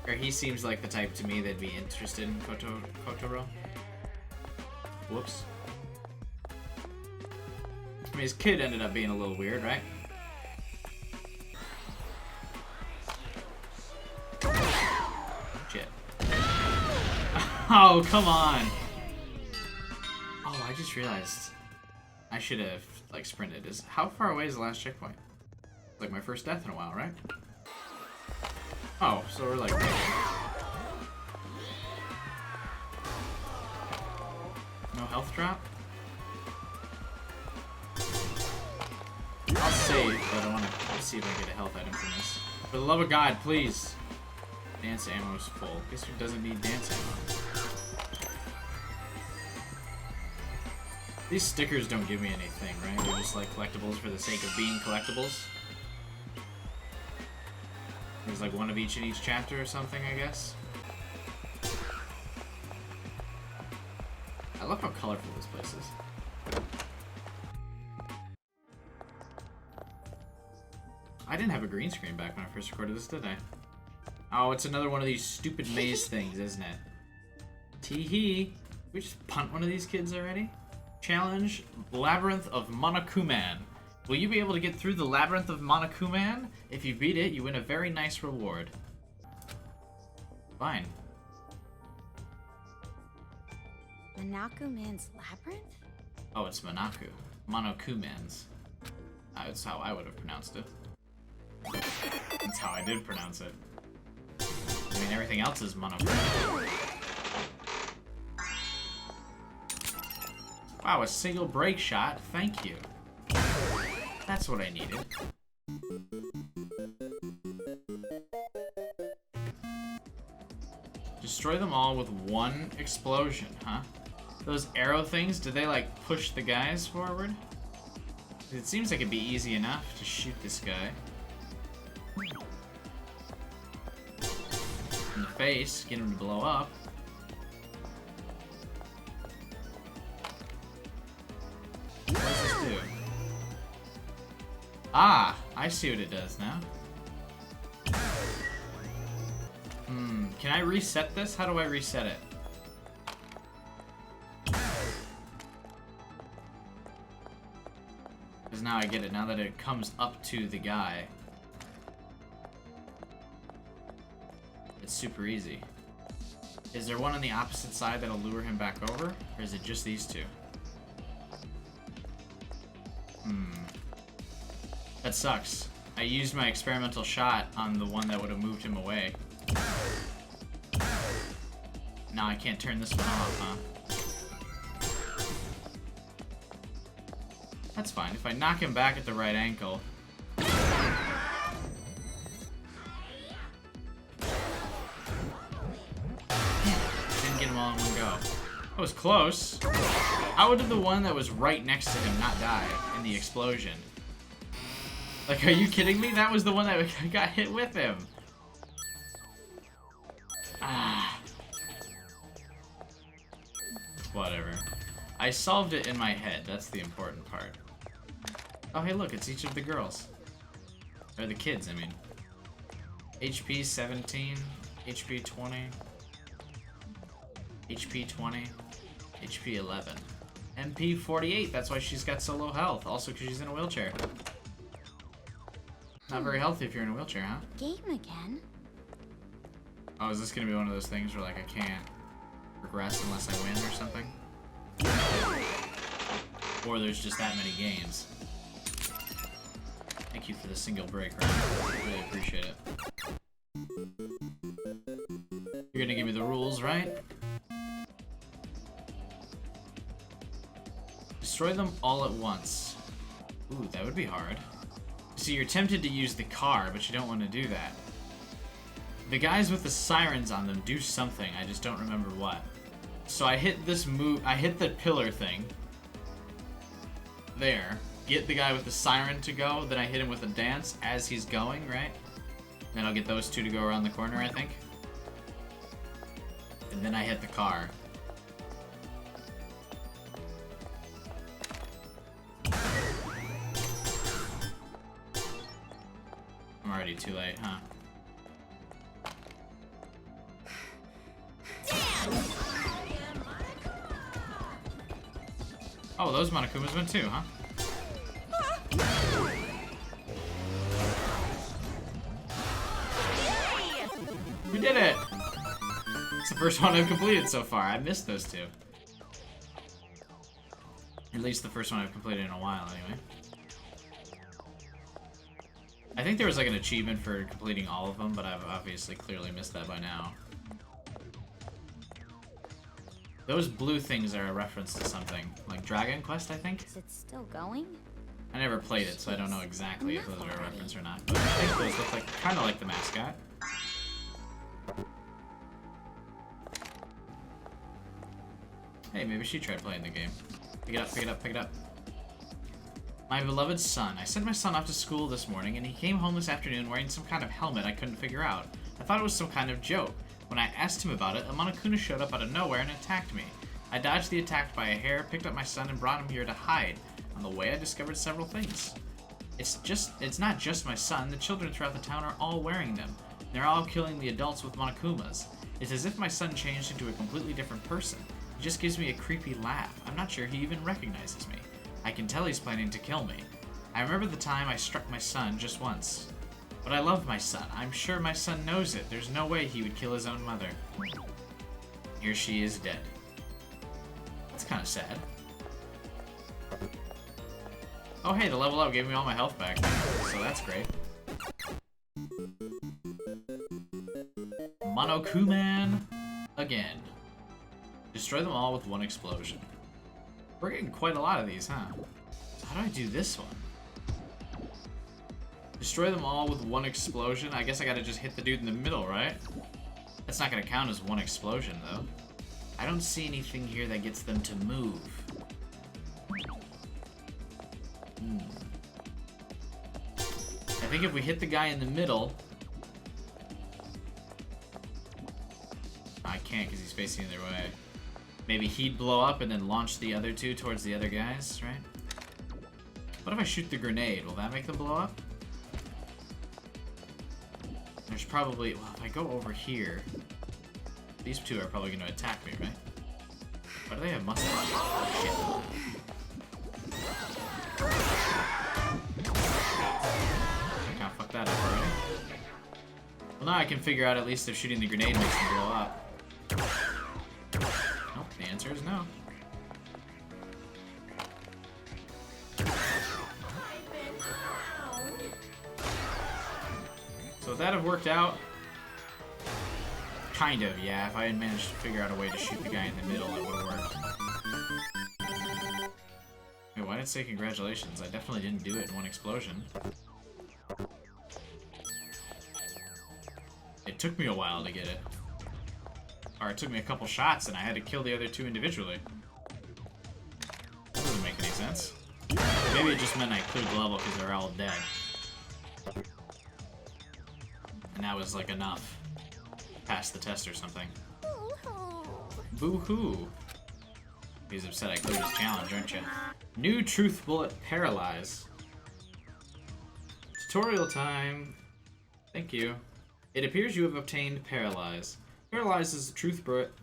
or he seems like the type to me that'd be interested in Kotaro? Whoops. I mean, his kid ended up being a little weird, right? Shit. Oh, come on! Oh, I just realized I should have, like, sprinted. How far away is the last checkpoint? Like my first death in a while, right? Oh, so we're like... No health drop? I'll save, but I want to see if I can get a health item from this. For the love of God, please! Dance ammo's full. Guess who doesn't need dance ammo? These stickers don't give me anything, right? They're just like collectibles for the sake of being collectibles. There's like one of each in each chapter or something, I guess. I love how colorful this place is. I didn't have a green screen back when I first recorded this, did I? Oh, it's another one of these stupid maze things, isn't it? Tee-hee. We just punt one of these kids already? Challenge, Labyrinth of Monokuman. Will you be able to get through the Labyrinth of Monokuman? If you beat it, you win a very nice reward. Fine. Monokuman's labyrinth? Oh, it's Monaku. Monokuman's. That's how I would have pronounced it. That's how I did pronounce it. I mean, everything else is Monokuman. Wow, a single break shot. Thank you. That's what I needed. Destroy them all with one explosion, huh? Those arrow things, do they like push the guys forward? It seems like it'd be easy enough to shoot this guy. In the face, get him to blow up. What does this do? Ah, I see what it does now. Can I reset this? How do I reset it? Because now I get it, now that it comes up to the guy. It's super easy. Is there one on the opposite side that'll lure him back over? Or is it just these two? That sucks. I used my experimental shot on the one that would have moved him away. Now I can't turn this one off, huh? That's fine. If I knock him back at the right ankle... Didn't get them all in one go. That was close. How did the one that was right next to him not die in the explosion? Like, are you kidding me? That was the one that got hit with him. Ah. Whatever. I solved it in my head. That's the important part. Oh, hey, look. It's each of the girls. Or the kids, I mean. HP 17. HP 20. HP 20. HP 11. MP 48. That's why she's got so low health. Also because she's in a wheelchair. Not very healthy if you're in a wheelchair, huh? Game again? Oh, is this gonna be one of those things where, like, I can't progress unless I win or something? Or there's just that many games. Thank you for the single break, right? I really appreciate it. You're gonna give me the rules, right? Destroy them all at once. Ooh, that would be hard. So you're tempted to use the car, but you don't want to do that. The guys with the sirens on them do something, I just don't remember what. So I hit this move, I hit the pillar thing. There. Get the guy with the siren to go, then I hit him with a dance as he's going, right? Then I'll get those two to go around the corner, I think. And then I hit the car. I'm already too late, huh? Oh, those Monokumas went too, huh? We did it! It's the first one I've completed so far. I missed those two. At least the first one I've completed in a while, anyway. I think there was like an achievement for completing all of them, but I've obviously clearly missed that by now. Those blue things are a reference to something. Like Dragon Quest, I think? Is it still going? I never played it, so I don't know exactly if those are a reference or not. But I think those look like, kind of like the mascot. Hey, maybe she tried playing the game. Pick it up, pick it up, pick it up. My beloved son. I sent my son off to school this morning, and he came home this afternoon wearing some kind of helmet I couldn't figure out. I thought it was some kind of joke. When I asked him about it, a Monokuna showed up out of nowhere and attacked me. I dodged the attack by a hair, picked up my son, and brought him here to hide. On the way, I discovered several things. It's not just my son. The children throughout the town are all wearing them. They're all killing the adults with Monokumas. It's as if my son changed into a completely different person. He just gives me a creepy laugh. I'm not sure he even recognizes me. I can tell he's planning to kill me. I remember the time I struck my son just once. But I love my son. I'm sure my son knows it. There's no way he would kill his own mother. Here she is dead. That's kind of sad. Oh hey, the level up gave me all my health back, so that's great. Monokuman again. Destroy them all with one explosion. We're getting quite a lot of these, huh? So how do I do this one? Destroy them all with one explosion? I guess I gotta just hit the dude in the middle, right? That's not gonna count as one explosion, though. I don't see anything here that gets them to move. I think if we hit the guy in the middle... I can't because he's facing the other way. Maybe he'd blow up and then launch the other two towards the other guys, right? What if I shoot the grenade? Will that make them blow up? There's probably... Well, if I go over here... These two are probably going to attack me, right? Why do they have mustaches? Oh, shit. That up already. Well, now I can figure out at least if shooting the grenade makes them blow up. Nope, the answer is no. So would that have worked out? Kind of, yeah. If I had managed to figure out a way to shoot the guy in the middle, it would have worked. Wait, why did it say congratulations? I definitely didn't do it in one explosion. It took me a while to get it. Or it took me a couple shots and I had to kill the other two individually. That doesn't make any sense. Maybe it just meant I cleared the level because they're all dead. And that was like enough. Pass the test or something. Boo-hoo. He's upset I cleared his challenge, aren't you? New Truth Bullet Paralyze. Tutorial time. Thank you. It appears you have obtained Paralyze. Paralyze is a truth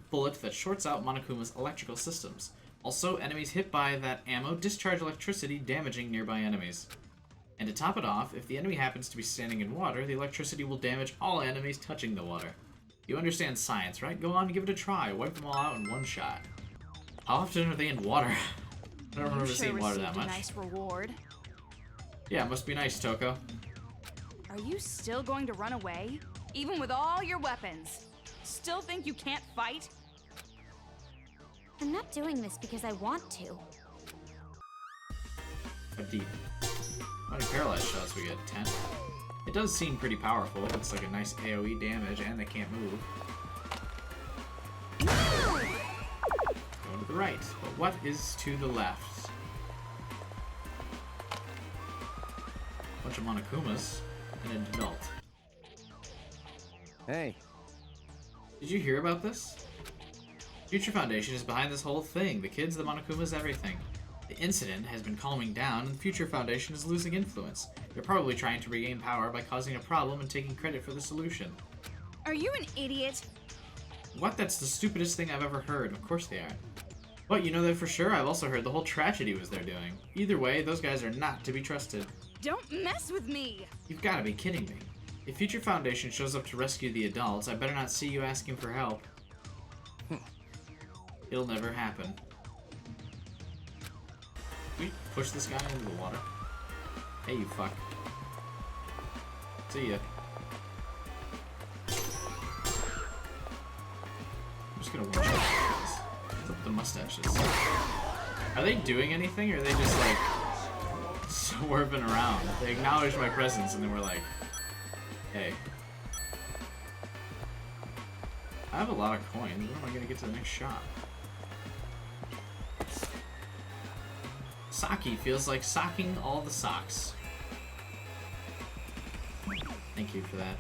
bullet that shorts out Monokuma's electrical systems. Also, enemies hit by that ammo discharge electricity, damaging nearby enemies. And to top it off, if the enemy happens to be standing in water, the electricity will damage all enemies touching the water. You understand science, right? Go on and give it a try. Wipe them all out in one shot. How often are they in water? I don't remember seeing water that much. Nice reward. Yeah, it must be nice, Toko. Are you still going to run away? Even with all your weapons? Still think you can't fight? I'm not doing this because I want to. How deep? How many paralyzed shots we get? 10? It does seem pretty powerful. It's like a nice AoE damage, and they can't move. Going to the right, but what is to the left? A bunch of Monokumas and an adult. Hey. Did you hear about this? Future Foundation is behind this whole thing. The kids, the Monokumas, everything. The incident has been calming down, and the Future Foundation is losing influence. They're probably trying to regain power by causing a problem and taking credit for the solution. Are you an idiot? What? That's the stupidest thing I've ever heard. Of course they are. What, you know that for sure? I've also heard the whole tragedy was they're doing. Either way, those guys are not to be trusted. Don't mess with me! You've got to be kidding me. If Future Foundation shows up to rescue the adults, I better not see you asking for help. It'll never happen. We push this guy into the water. Hey, you fuck. See ya. I'm just gonna one-shot these guys. What's up with the mustaches? Are they doing anything, or are they just like swerving around? They acknowledge my presence and then we're like, hey. I have a lot of coins. When am I gonna get to the next shop? Saki feels like socking all the socks. Thank you for that.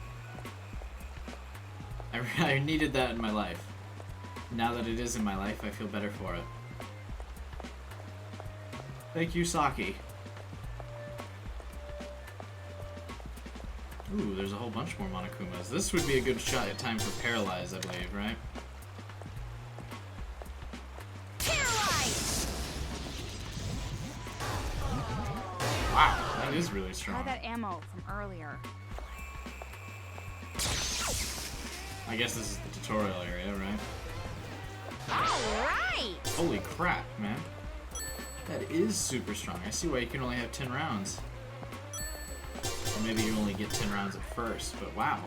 I needed that in my life. Now that it is in my life, I feel better for it. Thank you, Saki. Ooh, there's a whole bunch more Monokumas. This would be a good shot at time for Paralyze, I believe, right? Paralyze! Wow, that is really Try strong. that ammo from earlier. I guess this is the tutorial area, right? Alright! Holy crap, man. That is super strong. I see why you can only have 10 rounds. Or maybe you only get 10 rounds at first, but wow.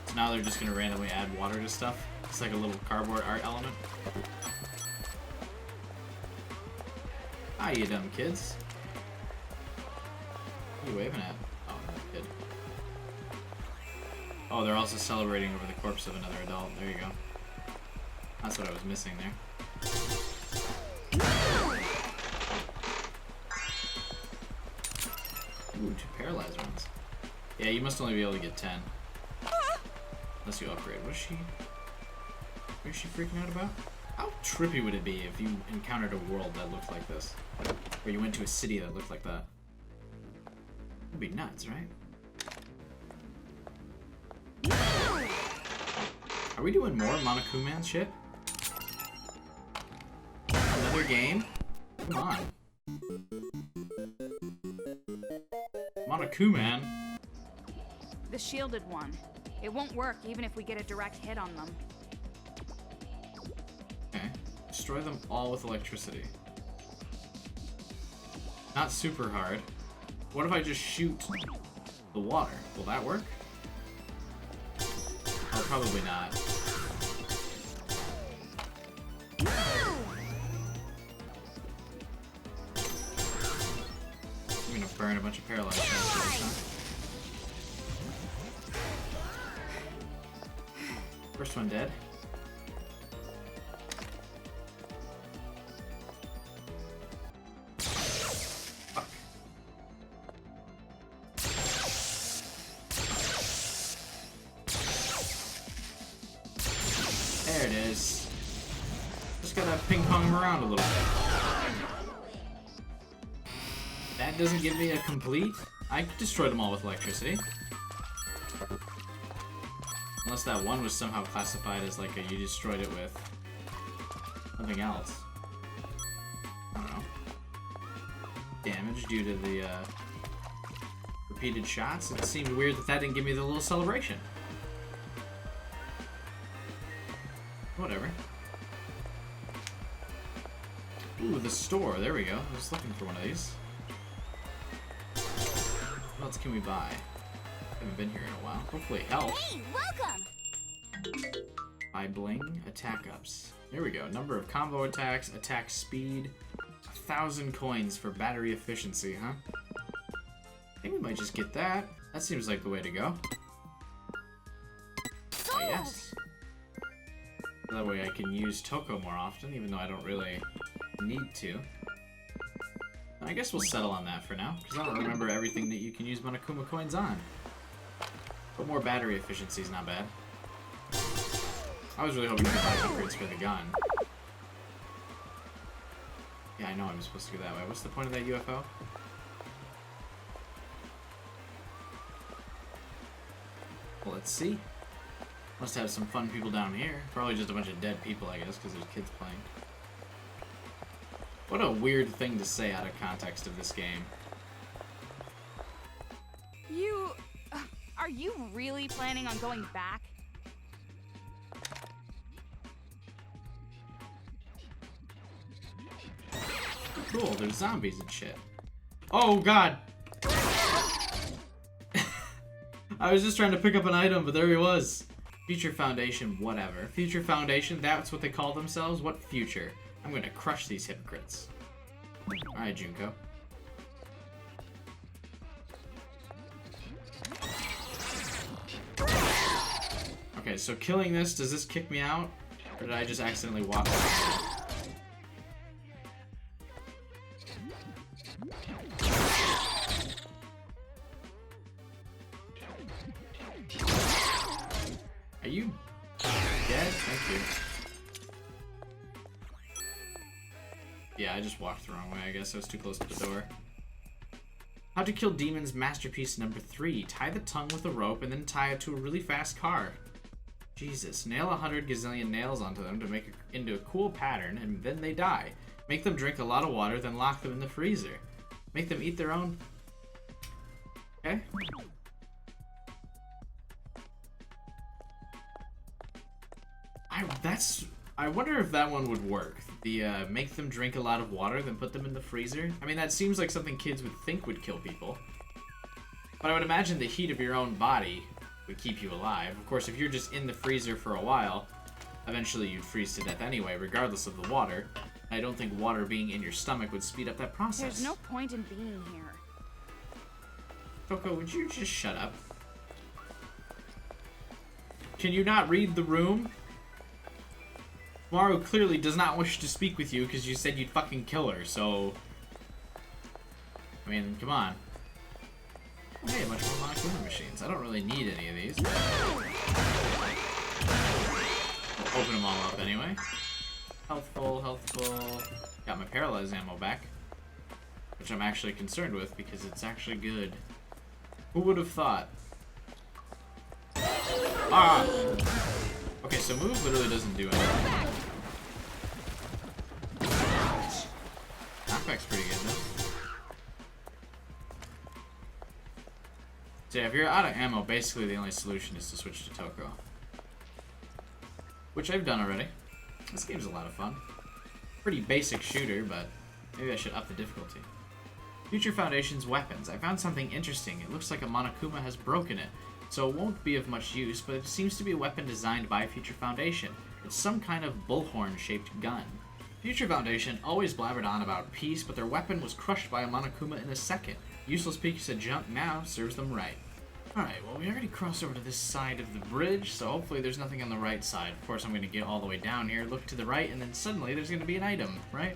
So now they're just gonna randomly add water to stuff. It's like a little cardboard art element. Hi, you dumb kids. What are you waving at? Oh, another kid. Oh, they're also celebrating over the corpse of another adult. There you go. That's what I was missing there. Ooh, 2 paralyzed rounds. Yeah, you must only be able to get 10. Unless you upgrade. What is she freaking out about? How trippy would it be if you encountered a world that looked like this? Or you went to a city that looked like that? It'd be nuts, right? Are we doing more Monokuman shit? Another game? Come on. Monokuman? The shielded one. It won't work even if we get a direct hit on them. Okay. Destroy them all with electricity. Not super hard. What if I just shoot the water? Will that work? Oh, probably not. I'm gonna burn a bunch of paralyzed guys, huh? First one dead. Fuck. There it is. Just gotta ping pong him around a little bit. That doesn't give me a complete. I destroyed them all with electricity. Unless that one was somehow classified as like a you destroyed it with something else. I don't know. Damage due to the repeated shots. It seemed weird that that didn't give me the little celebration. Whatever. Ooh, the store. There we go. I was looking for one of these. What else can we buy? Haven't been here in a while. Hopefully health. Hey, welcome! Buy bling, attack ups. There we go. Number of combo attacks, attack speed, 1,000 coins for battery efficiency, huh? I think we might just get that. That seems like the way to go. Oh, yes. That way I can use Toko more often, even though I don't really need to. I guess we'll settle on that for now, because I don't remember everything that you can use Monokuma coins on. But more battery efficiency is not bad. I was really hoping to buy upgrades for the gun. Yeah, I know I'm supposed to go that way. What's the point of that UFO? Well, let's see. Must have some fun people down here. Probably just a bunch of dead people, I guess, because there's kids playing. What a weird thing to say out of context of this game. You... are you really planning on going back? Cool, there's zombies and shit. Oh, God! I was just trying to pick up an item, but there he was. Future Foundation, whatever. Future Foundation, that's what they call themselves? What future? I'm gonna crush these hypocrites. Alright, Junko. Okay, so killing this, does this kick me out? Or did I just accidentally walk out? Are you dead? Thank you. Yeah, I just walked the wrong way, I guess. I was too close to the door. How to Kill Demons Masterpiece number 3. Tie the tongue with a rope and then tie it to a really fast car. Jesus. Nail 100 gazillion nails onto them to make it into a cool pattern, and then they die. Make them drink a lot of water, then lock them in the freezer. Make them eat their own... Okay. I wonder if that one would work. The make them drink a lot of water, then put them in the freezer. I mean, that seems like something kids would think would kill people. But I would imagine the heat of your own body would keep you alive. Of course, if you're just in the freezer for a while, eventually you'd freeze to death anyway, regardless of the water. I don't think water being in your stomach would speed up that process. There's no point in being here. Coco, would you just shut up? Can you not read the room? Maru clearly does not wish to speak with you because you said you'd fucking kill her, so... I mean, come on. Hey, a bunch more Monokuma machines. I don't really need any of these. We'll open them all up anyway. Healthful, healthful. Got my paralyzed ammo back. Which I'm actually concerned with because it's actually good. Who would have thought? Ah! Okay, so move literally doesn't do anything. Knockback's pretty good though. So yeah, if you're out of ammo, basically the only solution is to switch to Toko. Which I've done already. This game's a lot of fun. Pretty basic shooter, but maybe I should up the difficulty. Future Foundation's weapons. I found something interesting. It looks like a Monokuma has broken it, so it won't be of much use, but it seems to be a weapon designed by Future Foundation. It's some kind of bullhorn-shaped gun. Future Foundation always blabbered on about peace, but their weapon was crushed by a Monokuma in a second. Useless piece of junk now serves them right. Alright, well we already crossed over to this side of the bridge, so hopefully there's nothing on the right side. Of course I'm going to get all the way down here, look to the right, and then suddenly there's going to be an item, right?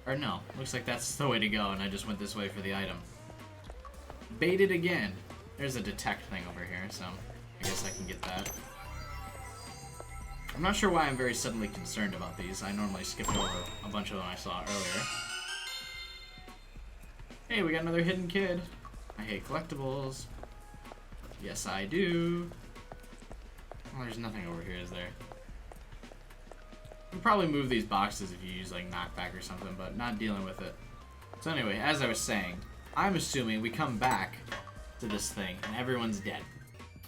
Or no, looks like that's the way to go, and I just went this way for the item. Baited again. There's a detect thing over here, so I guess I can get that. I'm not sure why I'm very suddenly concerned about these. I normally skipped over a bunch of them I saw earlier. Hey, we got another hidden kid. I hate collectibles. Yes, I do. Well, there's nothing over here, is there? You can probably move these boxes if you use like knockback or something, but not dealing with it. So anyway, as I was saying, I'm assuming we come back to this thing and everyone's dead.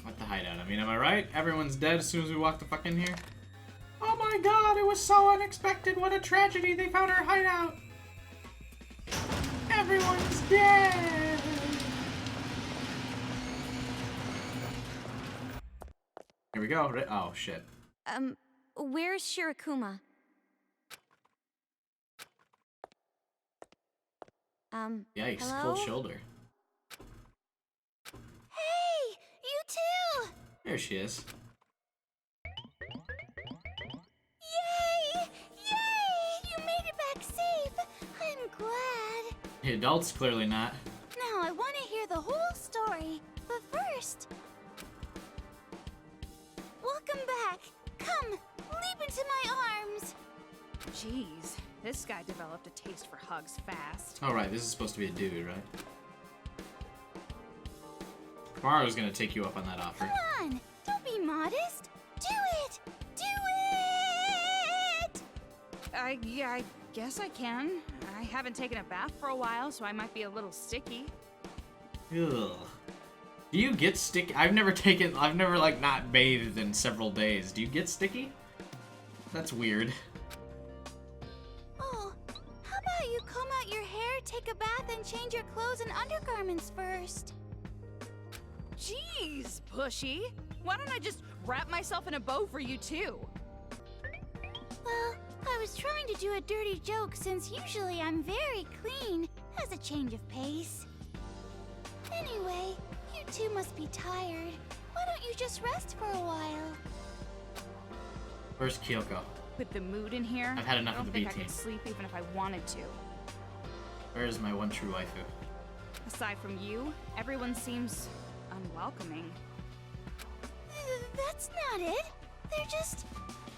What the hideout? I mean, am I right? Everyone's dead as soon as we walk the fuck in here? Oh my god, it was so unexpected. What a tragedy. They found our hideout. Everyone's dead. Here we go. Oh, shit. Where's Shirakuma? Yikes, hello? cold shoulder. Hey, you too! There she is. Yay! Yay! You made it back safe! I'm glad. The adults, clearly not. Now I want to hear the whole story, but first... Welcome back! Come, leap into my arms! Jeez, this guy developed a taste for hugs fast. Oh, right, this is supposed to be a dude, right? Maru's gonna take you up on that offer. Come on! Don't be modest! Do it! Do it! Yeah, I guess I can. I haven't taken a bath for a while, so I might be a little sticky. Ugh. Do you get sticky? I've never like not bathed in several days. Do you get sticky? That's weird. Oh, how about you comb out your hair, take a bath, and change your clothes and undergarments first? Jeez, Pushy. Why don't I just wrap myself in a bow for you too? Well, I was trying to do a dirty joke since usually I'm very clean, as a change of pace. Anyway, you two must be tired. Why don't you just rest for a while? Where's Kyoko? With the mood in here, I've had enough I don't of the think I B-team. could sleep even if I wanted to. Where is my one true waifu? Aside from you, everyone seems unwelcoming. That's not it. They're just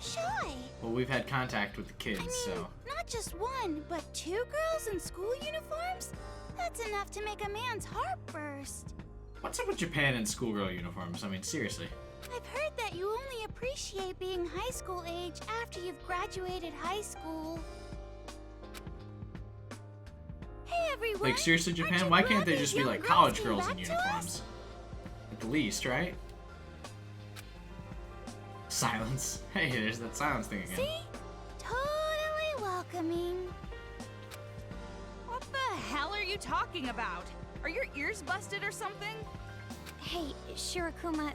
shy. Well, we've had contact with the kids, I mean, so... not just one, but two girls in school uniforms? That's enough to make a man's heart burst. What's up with Japan and schoolgirl uniforms? I mean, seriously. I've heard that you only appreciate being high school age after you've graduated high school. Hey everyone! Like, seriously, Aren't Japan? you Why glad can't they these just be young like girls college came girls in back to us? uniforms? At the least, right? Silence. Hey, there's that silence thing again. See? Totally welcoming. What the hell are you talking about? Are your ears busted or something? Hey, Shirakuma,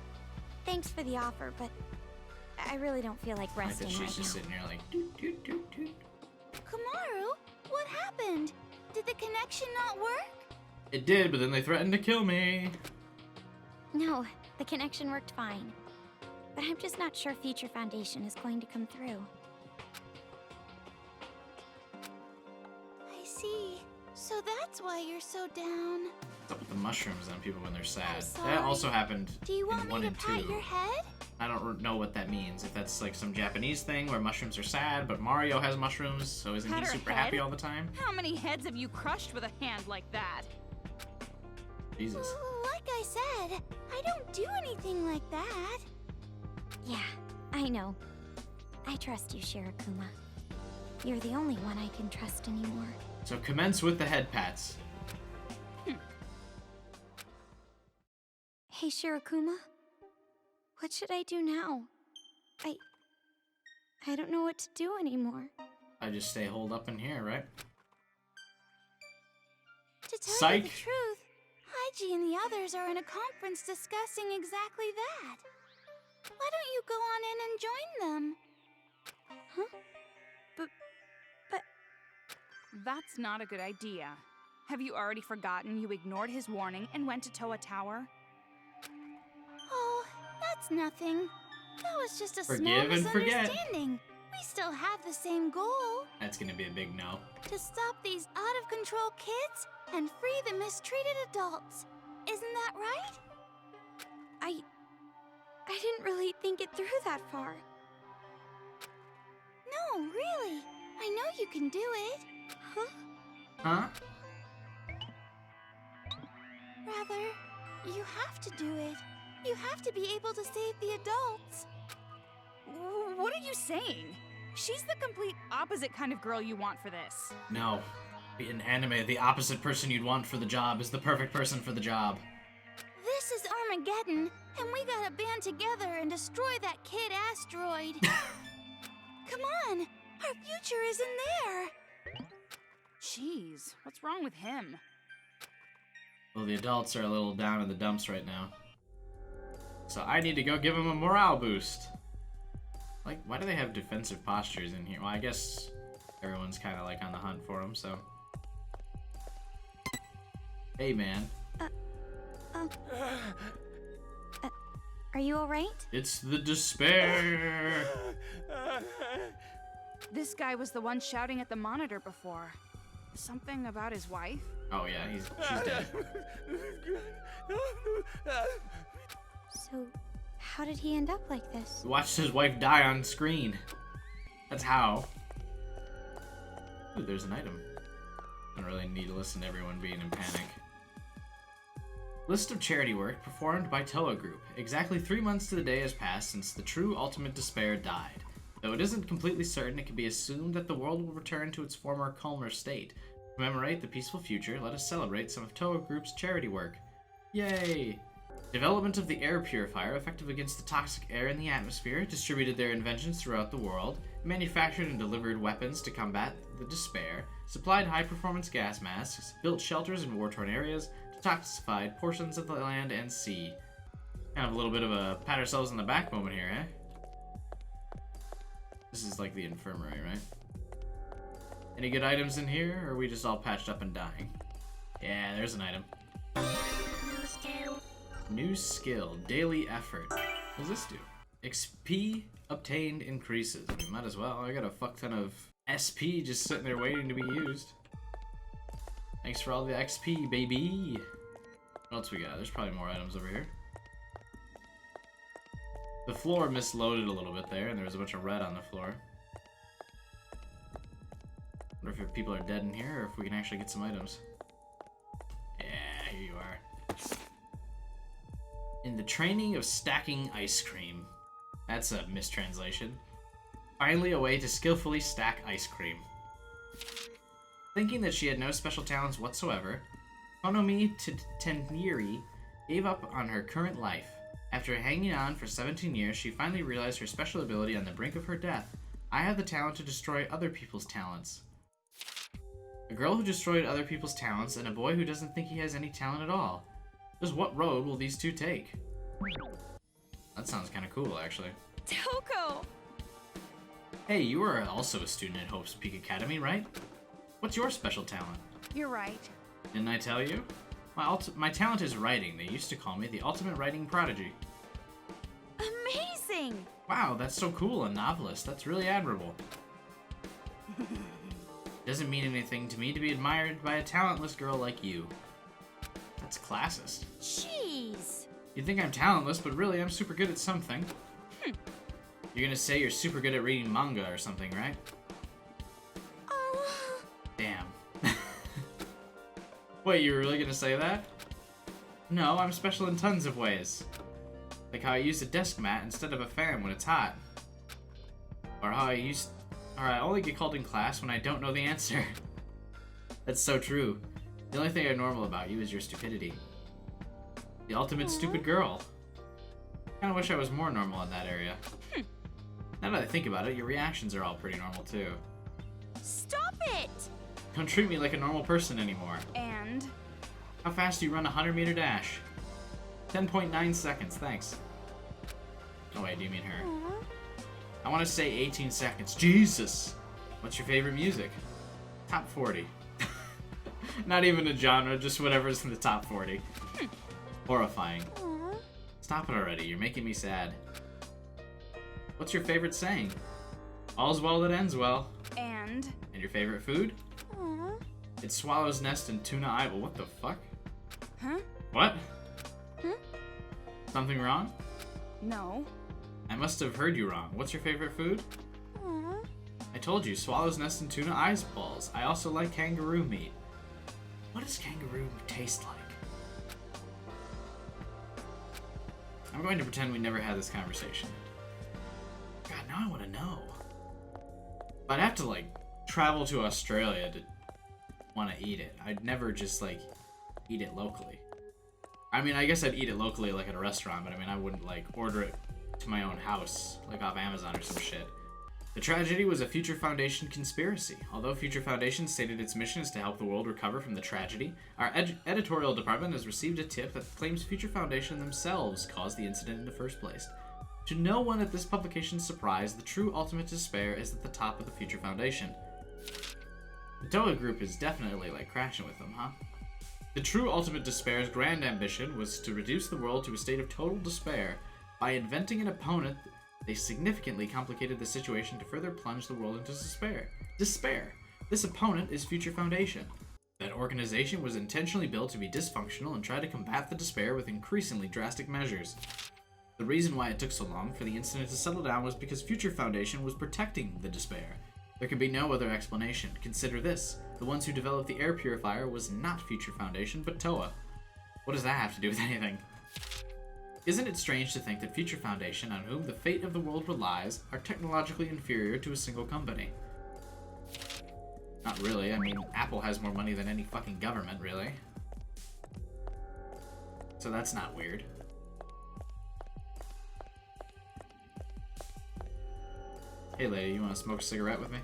thanks for the offer, but I really don't feel like Like resting that she's right just now. sitting here like, doot, doot, doot, doot. Kamaru, what happened? Did the connection not work? It did, but then they threatened to kill me. No, the connection worked fine. But I'm just not sure Future Foundation is going to come through. I see. So that's why you're so down. What's up with the mushrooms on people when they're sad? sorry. That also happened Do you in want 1 me to and 2. pat your head? I don't know what that means. If that's like some Japanese thing where mushrooms are sad, but Mario has mushrooms, so isn't Pat he her super head? happy all the time? How many heads have you crushed with a hand like that? Jesus. Like I said, I don't do anything like that. Yeah, I know. I trust you, Shirakuma. You're the only one I can trust anymore. So commence with the head pats. Hey, Shirakuma. What should I do now? I don't know what to do anymore. I just stay holed up in here, right? To tell Psych. you the truth, Haiji and the others are in a conference discussing exactly that. Why don't you go on in and join them? Huh? But That's not a good idea. Have you already forgotten you ignored his warning and went to Toa Tower? oh, that's nothing. That was just a small Forgive and forget. misunderstanding. We still have the same goal. That's gonna be a big no. To stop these out-of-control kids and free the mistreated adults. Isn't that right? I didn't really think it through that far. No, really. I know you can do it. Huh? Huh? Rather, you have to do it. You have to be able to save the adults. What are you saying? She's the complete opposite kind of girl you want for this. No. In anime, the opposite person you'd want for the job is the perfect person for the job. This is Armageddon, and we gotta band together and destroy that kid asteroid. Come on, our future is in there. Jeez, what's wrong with him? Well, the adults are a little down in the dumps right now. So I need to go give them a morale boost. Like, why do they have defensive postures in here? Well, I guess everyone's kind of like on the hunt for them, so. Hey, man. Are you alright? It's the despair. This guy was the one shouting at the monitor before. Something about his wife? Oh yeah, she's dead. So, how did he end up like this? He watched his wife die on screen. That's how. Ooh, there's an item. I don't really need to listen to everyone being in panic. List of charity work performed by Toa Group. Exactly 3 months to the day has passed since the true ultimate despair died. Though it isn't completely certain, it can be assumed that the world will return to its former calmer state. To commemorate the peaceful future, let us celebrate some of Toa Group's charity work. Yay! Development of the air purifier, effective against the toxic air in the atmosphere, distributed their inventions throughout the world, manufactured and delivered weapons to combat the despair, supplied high-performance gas masks, built shelters in war-torn areas, detoxified portions of the land and sea. Kind of a little bit of a pat ourselves on the back moment here, eh? This is like the infirmary, right? Any good items in here, or are we just all patched up and dying? Yeah, there's an item. New skill, daily effort. What does this do? XP obtained increases. We might as well. I got a fuck ton of SP just sitting there waiting to be used. Thanks for all the XP, baby. What else we got? There's probably more items over here. The floor misloaded a little bit there, and there was a bunch of red on the floor. Wonder if people are dead in here, or if we can actually get some items. here you are. In the training of stacking ice cream. That's a mistranslation. Finally a way to skillfully stack ice cream. Thinking that she had no special talents whatsoever, Konomi Teniri gave up on her current life. After hanging on for 17 years, she finally realized her special ability on the brink of her death. I have the talent to destroy other people's talents. A girl who destroyed other people's talents and a boy who doesn't think he has any talent at all. Just what road will these two take? That sounds kind of cool, actually. Toko! Hey, you are also a student at Hope's Peak Academy, right? What's your special talent? You're right. Didn't I tell you? My talent is writing. They used to call me the ultimate writing prodigy. Amazing! Wow, that's so cool, a novelist. That's really admirable. Doesn't mean anything to me to be admired by a talentless girl like you. That's classist. Jeez! You think I'm talentless, but really I'm super good at something. You're gonna say you're super good at reading manga or something, right? Oh... Damn. Wait, you were really gonna say that? No, I'm special in tons of ways. Like how I use a desk mat instead of a fan when it's hot. Or how I only get called in class when I don't know the answer. That's so true. The only thing abnormal about you is your stupidity. The ultimate stupid girl. Kinda wish I was more normal in that area. Now that I think about it, your reactions are all pretty normal too. Stop it! Don't treat me like a normal person anymore. And? How fast do you run a 100-meter dash? 10.9 seconds, thanks. Oh wait, do you mean her? I want to say 18 seconds. Jesus! What's your favorite music? Top 40. Not even a genre, just whatever's in the top 40. Horrifying. Stop it already, you're making me sad. What's your favorite saying? All's well that ends well. And your favorite food? It's swallow's nest and tuna eye. Well, what the fuck? Huh? What? Something wrong? No. I must have heard you wrong. What's your favorite food? I told you, swallow's nest and tuna eyes balls. I also like kangaroo meat. What does kangaroo taste like? I'm going to pretend we never had this conversation. God, now I want to know. But I'd have to, like, travel to Australia to want to eat it. I'd never just, like, eat it locally. I mean, I guess I'd eat it locally, like, at a restaurant, but I mean, I wouldn't, like, order it to my own house, like, off Amazon or some shit. The tragedy was a Future Foundation conspiracy. Although Future Foundation stated its mission is to help the world recover from the tragedy, our editorial department has received a tip that claims Future Foundation themselves caused the incident in the first place. To no one at this publication's surprise, the true ultimate despair is at the top of the Future Foundation. The Toa group is definitely, like, crashing with them, huh? The true ultimate despair's grand ambition was to reduce the world to a state of total despair. By inventing an opponent, they significantly complicated the situation to further plunge the world into despair. Despair! This opponent is Future Foundation. That organization was intentionally built to be dysfunctional and try to combat the despair with increasingly drastic measures. The reason why it took so long for the incident to settle down was because Future Foundation was protecting the despair. There can be no other explanation. Consider this. The ones who developed the air purifier was not Future Foundation, but Toa. What does that have to do with anything? Isn't it strange to think that Future Foundation, on whom the fate of the world relies, are technologically inferior to a single company? Not really. I mean, Apple has more money than any fucking government, really. So that's not weird. Hey lady, you wanna smoke a cigarette with me?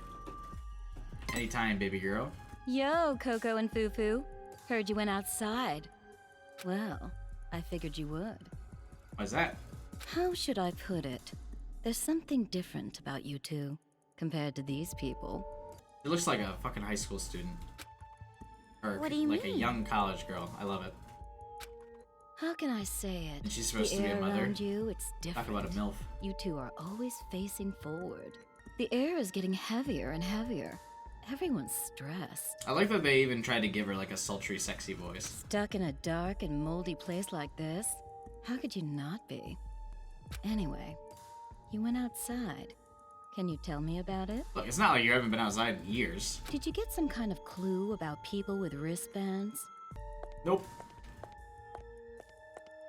Anytime, baby girl. Yo, Coco and Fufu. Heard you went outside. Well, I figured you would. Why's that? How should I put it? There's something different about you two, compared to these people. She looks like a fucking high school student. Or What do you like mean? a young college girl. I love it. How can I say it? And she's supposed the to be a air mother. around you, it's different. Talk about a MILF. You two are always facing forward. The air is getting heavier and heavier. Everyone's stressed. I like that they even tried to give her like a sultry, sexy voice. Stuck in a dark and moldy place like this? How could you not be? Anyway, you went outside. Can you tell me about it? Look, it's not like you haven't been outside in years. Did you get some kind of clue about people with wristbands? Nope.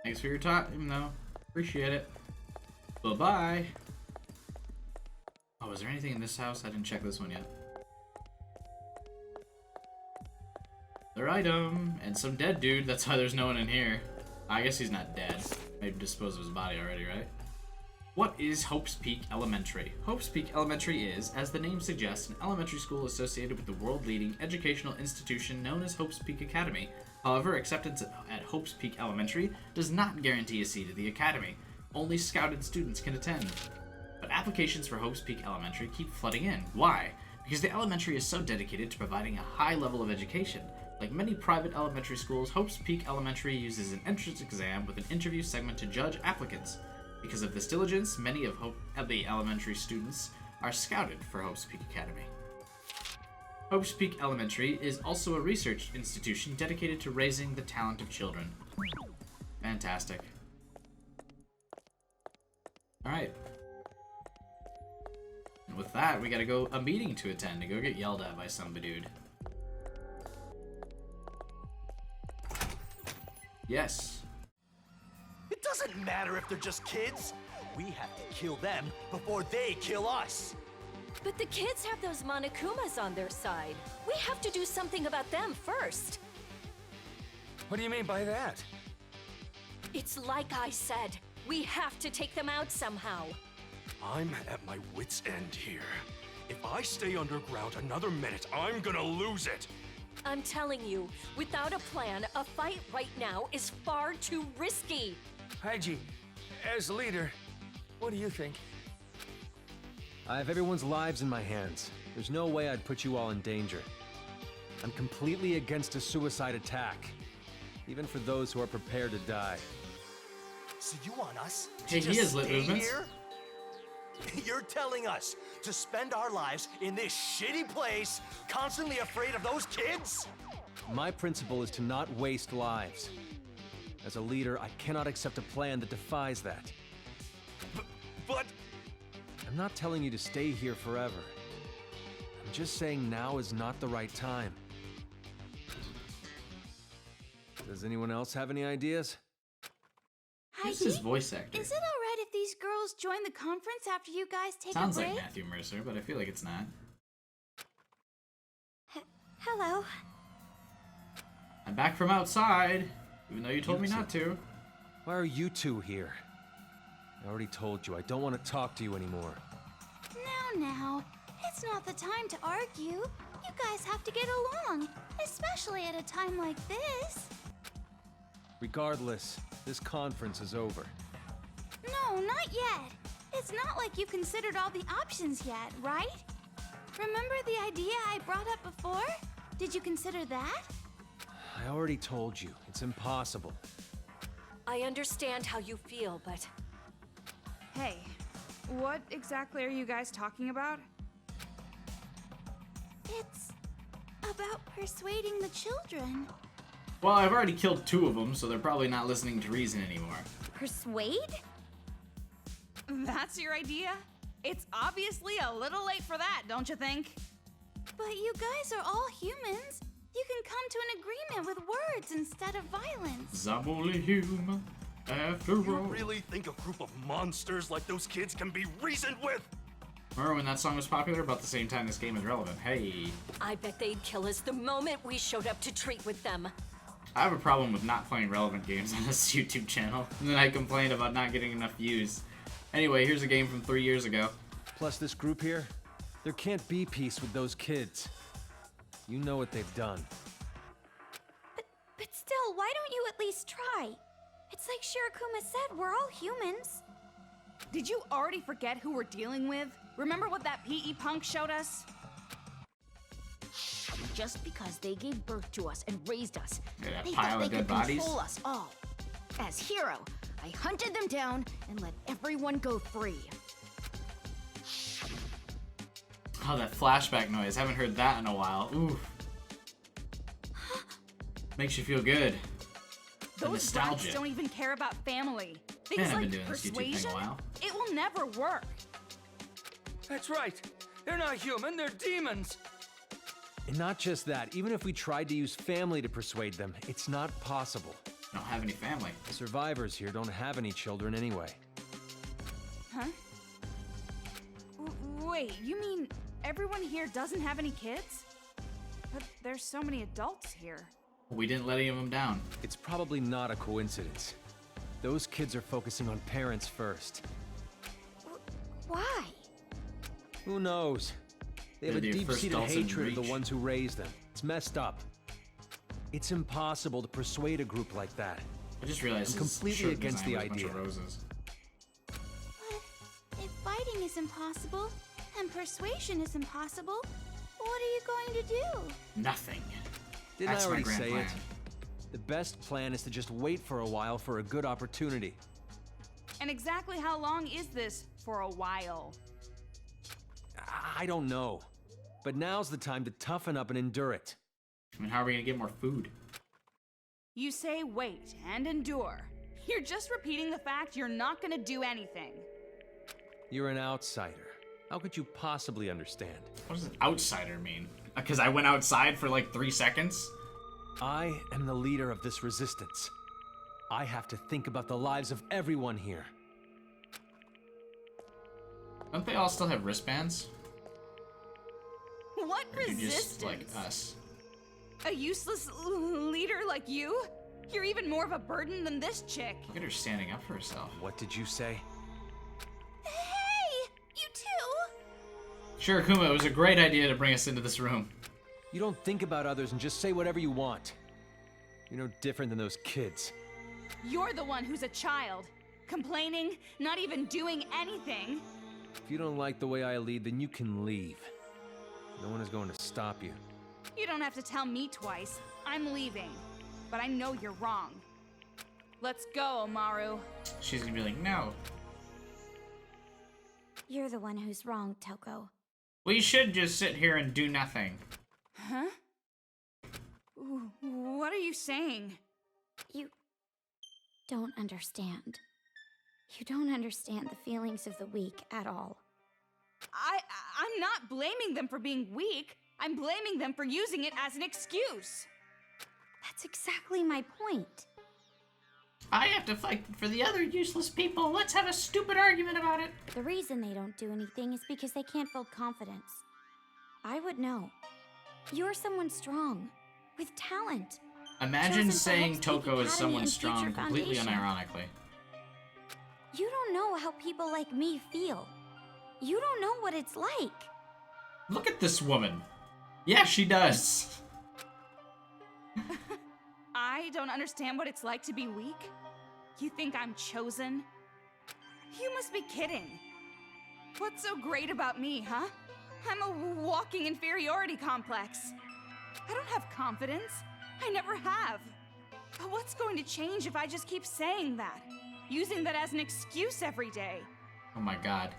Thanks for your time, though. Appreciate it. Bye-bye. Oh, is there anything in this house? I didn't check this one yet. Another item. And some dead dude. That's why there's no one in here. I guess he's not dead. Maybe disposed of his body already, right? What is Hope's Peak Elementary? Hope's Peak Elementary is, as the name suggests, an elementary school associated with the world-leading educational institution known as Hope's Peak Academy. However, acceptance at Hope's Peak Elementary does not guarantee a seat at the academy. Only scouted students can attend. But applications for Hope's Peak Elementary keep flooding in. Why? Because the elementary is so dedicated to providing a high level of education. Like many private elementary schools, Hope's Peak Elementary uses an entrance exam with an interview segment to judge applicants. Because of this diligence, many of the elementary students are scouted for Hope's Peak Academy. Hope's Peak Elementary is also a research institution dedicated to raising the talent of children. Fantastic. Alright. And with that, we gotta go a meeting to attend to go get yelled at by some dude. Yes. It doesn't matter if they're just kids. We have to kill them before they kill us. But the kids have those Monokumas on their side. We have to do something about them first. What do you mean by that? It's like I said. We have to take them out somehow. I'm at my wit's end here. If I stay underground another minute, I'm gonna lose it. I'm telling you, without a plan, a fight right now is far too risky. Haiji, as leader, what do you think? I have everyone's lives in my hands. There's no way I'd put you all in danger. I'm completely against a suicide attack, even for those who are prepared to die. So you want us Hey, to he just has lit stay movements. here? You're telling us to spend our lives in this shitty place, constantly afraid of those kids? My principle is to not waste lives. As a leader, I cannot accept a plan that defies that. But I'm not telling you to stay here forever. I'm just saying now is not the right time. Does anyone else have any ideas? Who's his voice actor? Is it alright if these girls join the conference after you guys take Sounds a break? like Matthew Mercer, but I feel like it's not. Hello. I'm back from outside, even though you told me not to. Why are you two here? I already told you, I don't want to talk to you anymore. Now, it's not the time to argue. You guys have to get along, especially at a time like this. Regardless, this conference is over. No, not yet. It's not like you've considered all the options yet, right? Remember the idea I brought up before? Did you consider that? I already told you, it's impossible. I understand how you feel, but Hey, what exactly are you guys talking about? It's about persuading the children. Well, I've already killed 2 of them, so they're probably not listening to reason anymore. Persuade? That's your idea? It's obviously a little late for that, don't you think? But you guys are all humans. You can come to an agreement with words instead of violence. I'm only human, after you all. really think a group of monsters like those kids can be reasoned with? Remember when that song was popular? About the same time this game is relevant. Hey. I bet they'd kill us the moment we showed up to treat with them. I have a problem with not playing relevant games on this YouTube channel, and then I complain about not getting enough views. Anyway, here's a game from 3 years ago. Plus this group here, there can't be peace with those kids. You know what they've done. But still, why don't you at least try? It's like Shirakuma said, we're all humans. Did you already forget who we're dealing with? Remember what that PE punk showed us? Just because they gave birth to us and raised us, Yeah, that they pile thought of they dead could bodies. control us all. As hero, I hunted them down and let everyone go free. Oh, that flashback noise. Haven't heard that in a while. Ooh. Makes you feel good. The Those nostalgia. brats don't even care about family. Things Man, I've like been doing this YouTube thing a persuasion, while. it will never work. That's right. They're not human, they're demons. And not just that, even if we tried to use family to persuade them, it's not possible. Don't have any family. The survivors here don't have any children anyway. Huh? Wait, you mean everyone here doesn't have any kids? But there's so many adults here. We didn't let any of them down. It's probably not a coincidence. Those kids are focusing on parents first. Why? Who knows? They have a They're the first deep-seated adults in hatred of the reach. ones who raised them. It's messed up. It's impossible to persuade a group like that. I just realized I'm his completely shirt against design the was a bunch of idea. roses. But if fighting is impossible and persuasion is impossible, what are you going to do? Nothing. Didn't That's I my already grand say plan. it? The best plan is to just wait for a while for a good opportunity. And exactly how long is this for a while? I don't know. But now's the time to toughen up and endure it. I mean, how are we gonna get more food? You say wait and endure. You're just repeating the fact you're not gonna do anything. You're an outsider. How could you possibly understand? What does an outsider mean? Because I went outside for like 3 seconds? I am the leader of this resistance. I have to think about the lives of everyone here. Don't they all still have wristbands? What Or do resistance? just like us? A useless leader like you? You're even more of a burden than this chick. Look at her standing up for herself. What did you say? Hey, you two! Sure, Kuma, it was a great idea to bring us into this room. You don't think about others and just say whatever you want. You're no different than those kids. You're the one who's a child. Complaining, not even doing anything. If you don't like the way I lead, then you can leave. No one is going to stop you. You don't have to tell me twice. I'm leaving. But I know you're wrong. Let's go, Maru. She's gonna be like, no. You're the one who's wrong, Toko. We should just sit here and do nothing. Huh? What are you saying? You don't understand. You don't understand the feelings of the weak at all. I'm not blaming them for being weak. I'm blaming them for using it as an excuse. That's exactly my point. I have to fight for the other useless people. Let's have a stupid argument about it. The reason they don't do anything is because they can't build confidence. I would know. You're someone strong, with talent. Imagine Chosen saying perhaps Peak Toko is Academy someone and strong Future completely Foundation. unironically. You don't know how people like me feel. You don't know what it's like. Look at this woman. Yeah, she does. I don't understand what it's like to be weak. You think I'm chosen? You must be kidding. What's so great about me, huh? I'm a walking inferiority complex. I don't have confidence. I never have. But what's going to change if I just keep saying that? Using that as an excuse every day? Oh my god.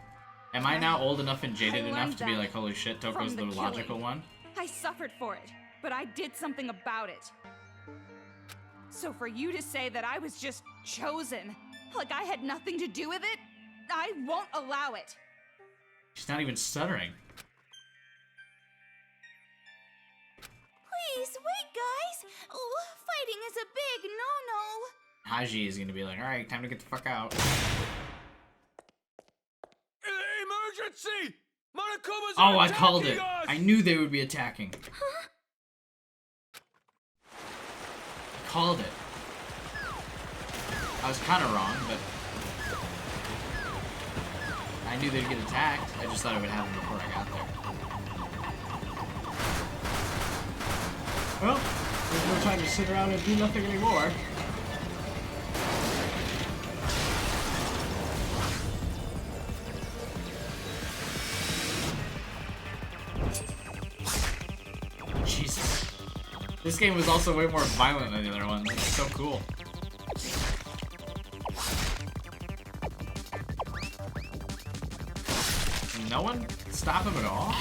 Am I now old enough and jaded I enough learned to be that like, holy shit, Toko's the from the logical killing. one? I suffered for it, but I did something about it. So for you to say that I was just chosen, like I had nothing to do with it, I won't allow it. She's not even stuttering. Please, wait, guys. Oh, fighting is a big no-no. Haji is gonna be like, alright, time to get the fuck out. Emergency! Monokumas Oh, are I called it. attacking us! I knew they would be attacking. I called it. I was kind of wrong, but I knew they'd get attacked. I just thought it would happen before I got there. Well, there's no time to sit around and do nothing anymore. Jesus. This game was also way more violent than the other ones. It's so cool. No one stop him at all?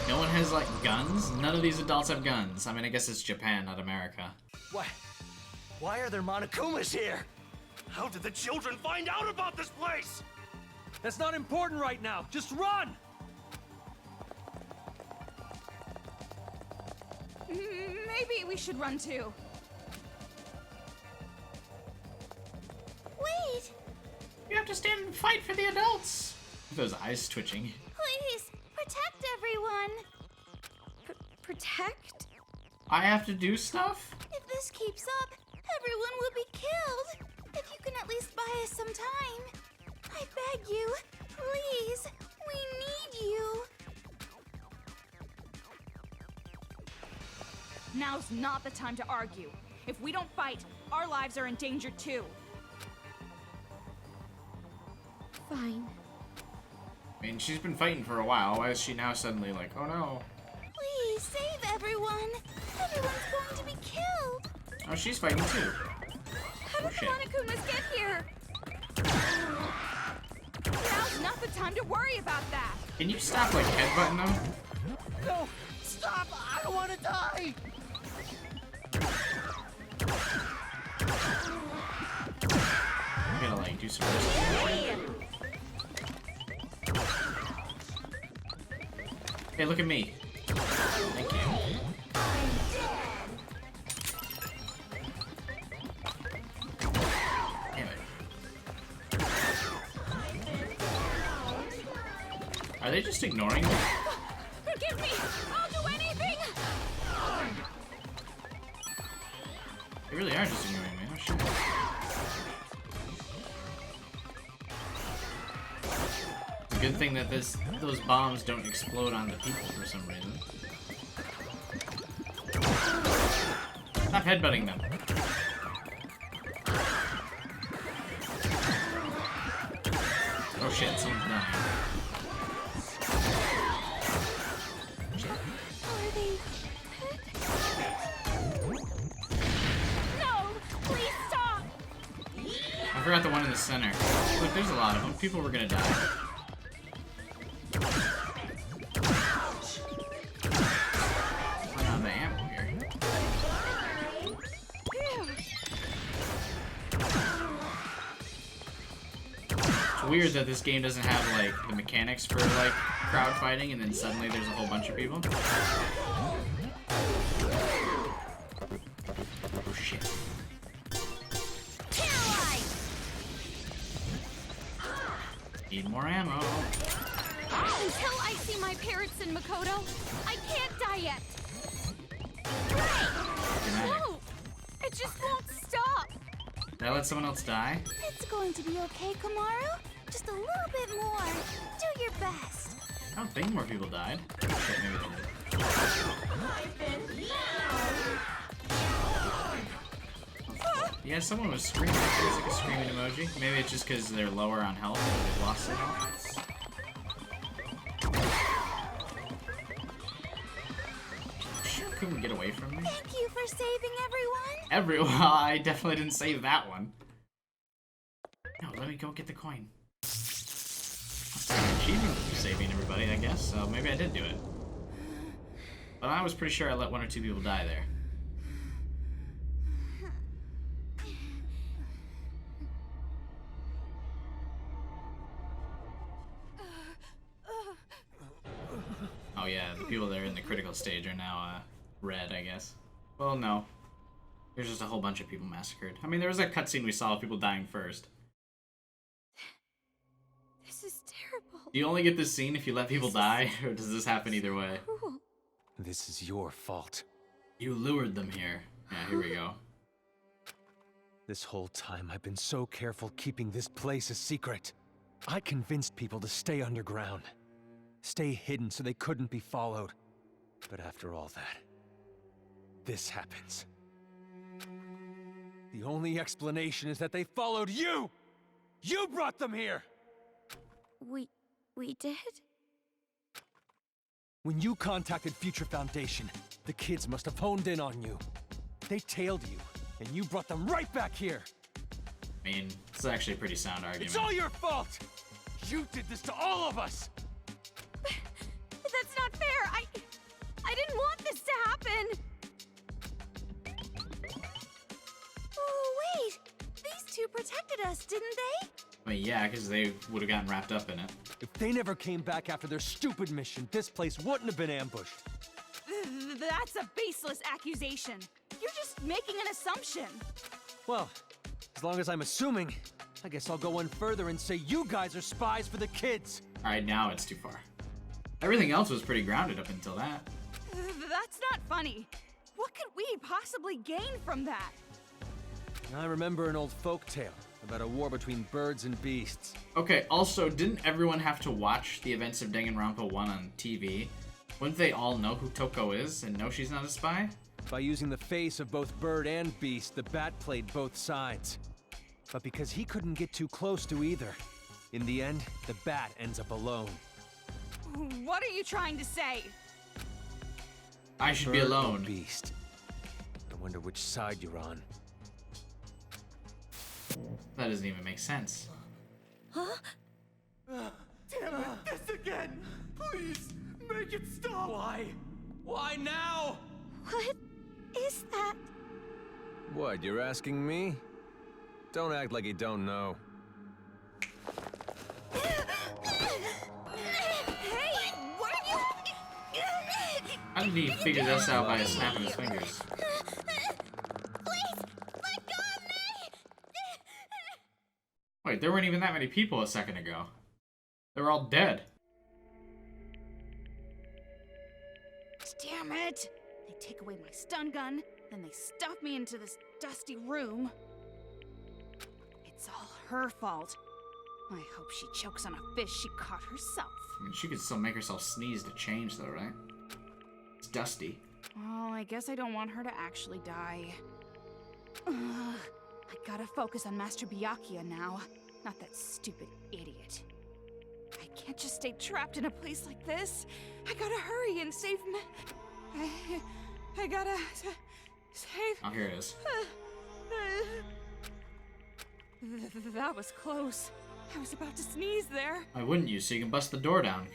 No one has, like, guns? None of these adults have guns. I mean, I guess it's Japan, not America. What? Why are there Monokumas here? How did the children find out about this place? That's not important right now. Just run! Maybe we should run too. Wait! You have to stand and fight for the adults. Those eyes twitching. Please, protect everyone! Protect? I have to do stuff? If this keeps up, everyone will be killed! If you can at least buy us some time. I beg you, please, we need you! Now's not the time to argue. If we don't fight, our lives are in danger too. Fine. I mean, she's been fighting for a while. Why is she now suddenly like, oh no? Please save everyone! Everyone's going to be killed! Oh, she's fighting too. How did the Monokumas get here? Now's not the time to worry about that. Can you stop like headbutting them? No! Stop! I don't want to die! I'm gonna like do some risky. Hey, look at me. Thank you. Damn it. Are they just ignoring me? Forgive me! I'll do anything! They really are just ignoring me. Oh shit. It's a good thing that those bombs don't explode on the people for some reason. Stop headbutting them. Oh shit, someone's dying. Are they No! Please stop! I forgot the one in the center. Look, there's a lot of them. People were gonna die. Run out of ammo here. It's weird that this game doesn't have like the mechanics for like crowd fighting, and then suddenly there's a whole bunch of people. Oh shit. Need more ammo. Until I see my parents in Makoto, I can't die yet. Dramatic. No! It just won't stop. Did I let someone else die? It's going to be okay, Komaru. Just a little bit more. Do your best. I don't think more people died. Shit, maybe they did. Yeah, someone was screaming. It's like a screaming emoji. Maybe it's just because they're lower on health or they've lost some health. Couldn't get away from me. Thank you for saving everyone. Everyone? I definitely didn't save that one. No, let me go get the coin. That's an achievement for saving everybody, I guess, so maybe I did do it. But I was pretty sure I let 1 or 2 people die there. Oh yeah, the people that are in the critical stage are now red, I guess. Well, no. There's just a whole bunch of people massacred. I mean, there was that cutscene we saw of people dying first. This is terrible. Do you only get this scene if you let people die, or does this happen either way? Cruel. This is your fault. You lured them here. Yeah, here we go. This whole time I've been so careful keeping this place a secret. I convinced people to stay underground. Stay hidden so they couldn't be followed. But after all that, this happens. The only explanation is that they followed you! You brought them here! We did? When you contacted Future Foundation, the kids must have honed in on you. They tailed you, and you brought them right back here! I mean, it's actually a pretty sound argument. It's all your fault! You did this to all of us! That's not fair. I didn't want this to happen. Oh, wait. These two protected us, didn't they? I mean, yeah, because they would have gotten wrapped up in it. If they never came back after their stupid mission, this place wouldn't have been ambushed. That's a baseless accusation. You're just making an assumption. Well, as long as I'm assuming, I guess I'll go one further and say you guys are spies for the kids. Alright, now it's too far. Everything else was pretty grounded up until that. That's not funny. What could we possibly gain from that? I remember an old folk tale about a war between birds and beasts. Okay, also, didn't everyone have to watch the events of Danganronpa 1 on TV? Wouldn't they all know who Toko is and know she's not a spy? By using the face of both bird and beast, the bat played both sides. But because he couldn't get too close to either, in the end, the bat ends up alone. What are you trying to say? I should be Bird or alone. beast. I wonder which side you're on. That doesn't even make sense. Huh? Damn it, this again! Please, make it stop! Why? Why now? What is that? What, you're asking me? Don't act like you don't know. Hey, what are you... How did he figure this out by snapping his fingers? Please, let go of me! Wait, there weren't even that many people a second ago. They were all dead. Damn it! They take away my stun gun, then they stuff me into this dusty room. It's all her fault. I hope she chokes on a fish she caught herself. I mean, she could still make herself sneeze to change, though, right? It's dusty. Well, I guess I don't want her to actually die. Ugh, I gotta focus on Master Byakuya now, not that stupid idiot. I can't just stay trapped in a place like this. I gotta hurry and save I gotta save... Oh, here it is. That was close. I was about to sneeze there. Why wouldn't you, so you can bust the door down?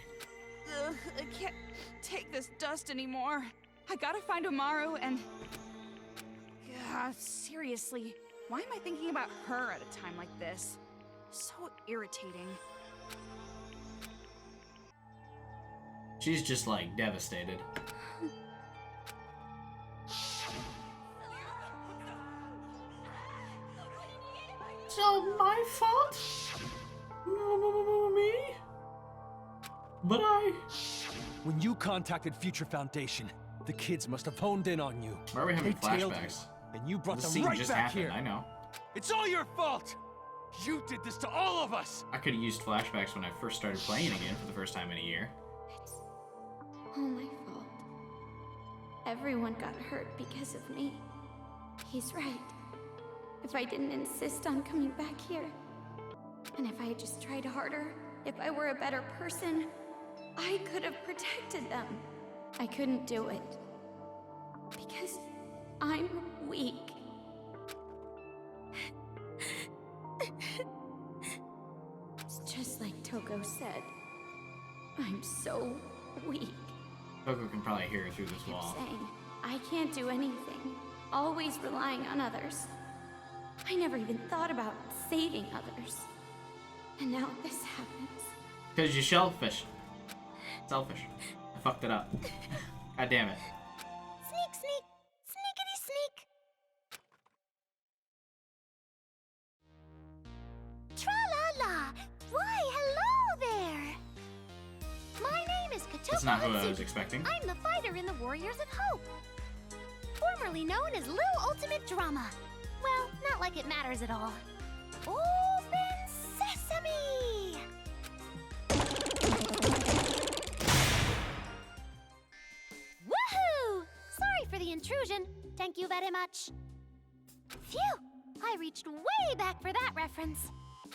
Ugh, I can't take this dust anymore. I gotta find Omaru and... seriously, why am I thinking about her at a time like this? So irritating. She's just, like, devastated. It's all my fault? Me? But When you contacted Future Foundation, the kids must have honed in on you. Why are we having They tailed flashbacks? you, and you brought The them scene right just back happened, here. I know. It's all your fault! You did this to all of us! I could have used flashbacks when I first started playing again for the first time in a year. It's all my fault. Everyone got hurt because of me. He's right. If I didn't insist on coming back here, and if I had just tried harder, if I were a better person, I could have protected them. I couldn't do it. Because I'm weak. It's just like Toko said. I'm so weak. Coco can probably hear her through this I wall. kept saying, I can't do anything. Always relying on others. I never even thought about saving others. And now this happens. Because you're shellfish. Selfish. I fucked it up. God damn it. Sneak, sneak, sneakity sneak. Tra-la-la. Why, hello there. My name is Katoko That's not who I Hatsuki. was expecting. I'm the fighter in the Warriors of Hope. Formerly known as Lil Ultimate Drama. Well, not like it matters at all. Open sesame! Woohoo! Sorry for the intrusion. Thank you very much. Phew! I reached way back for that reference.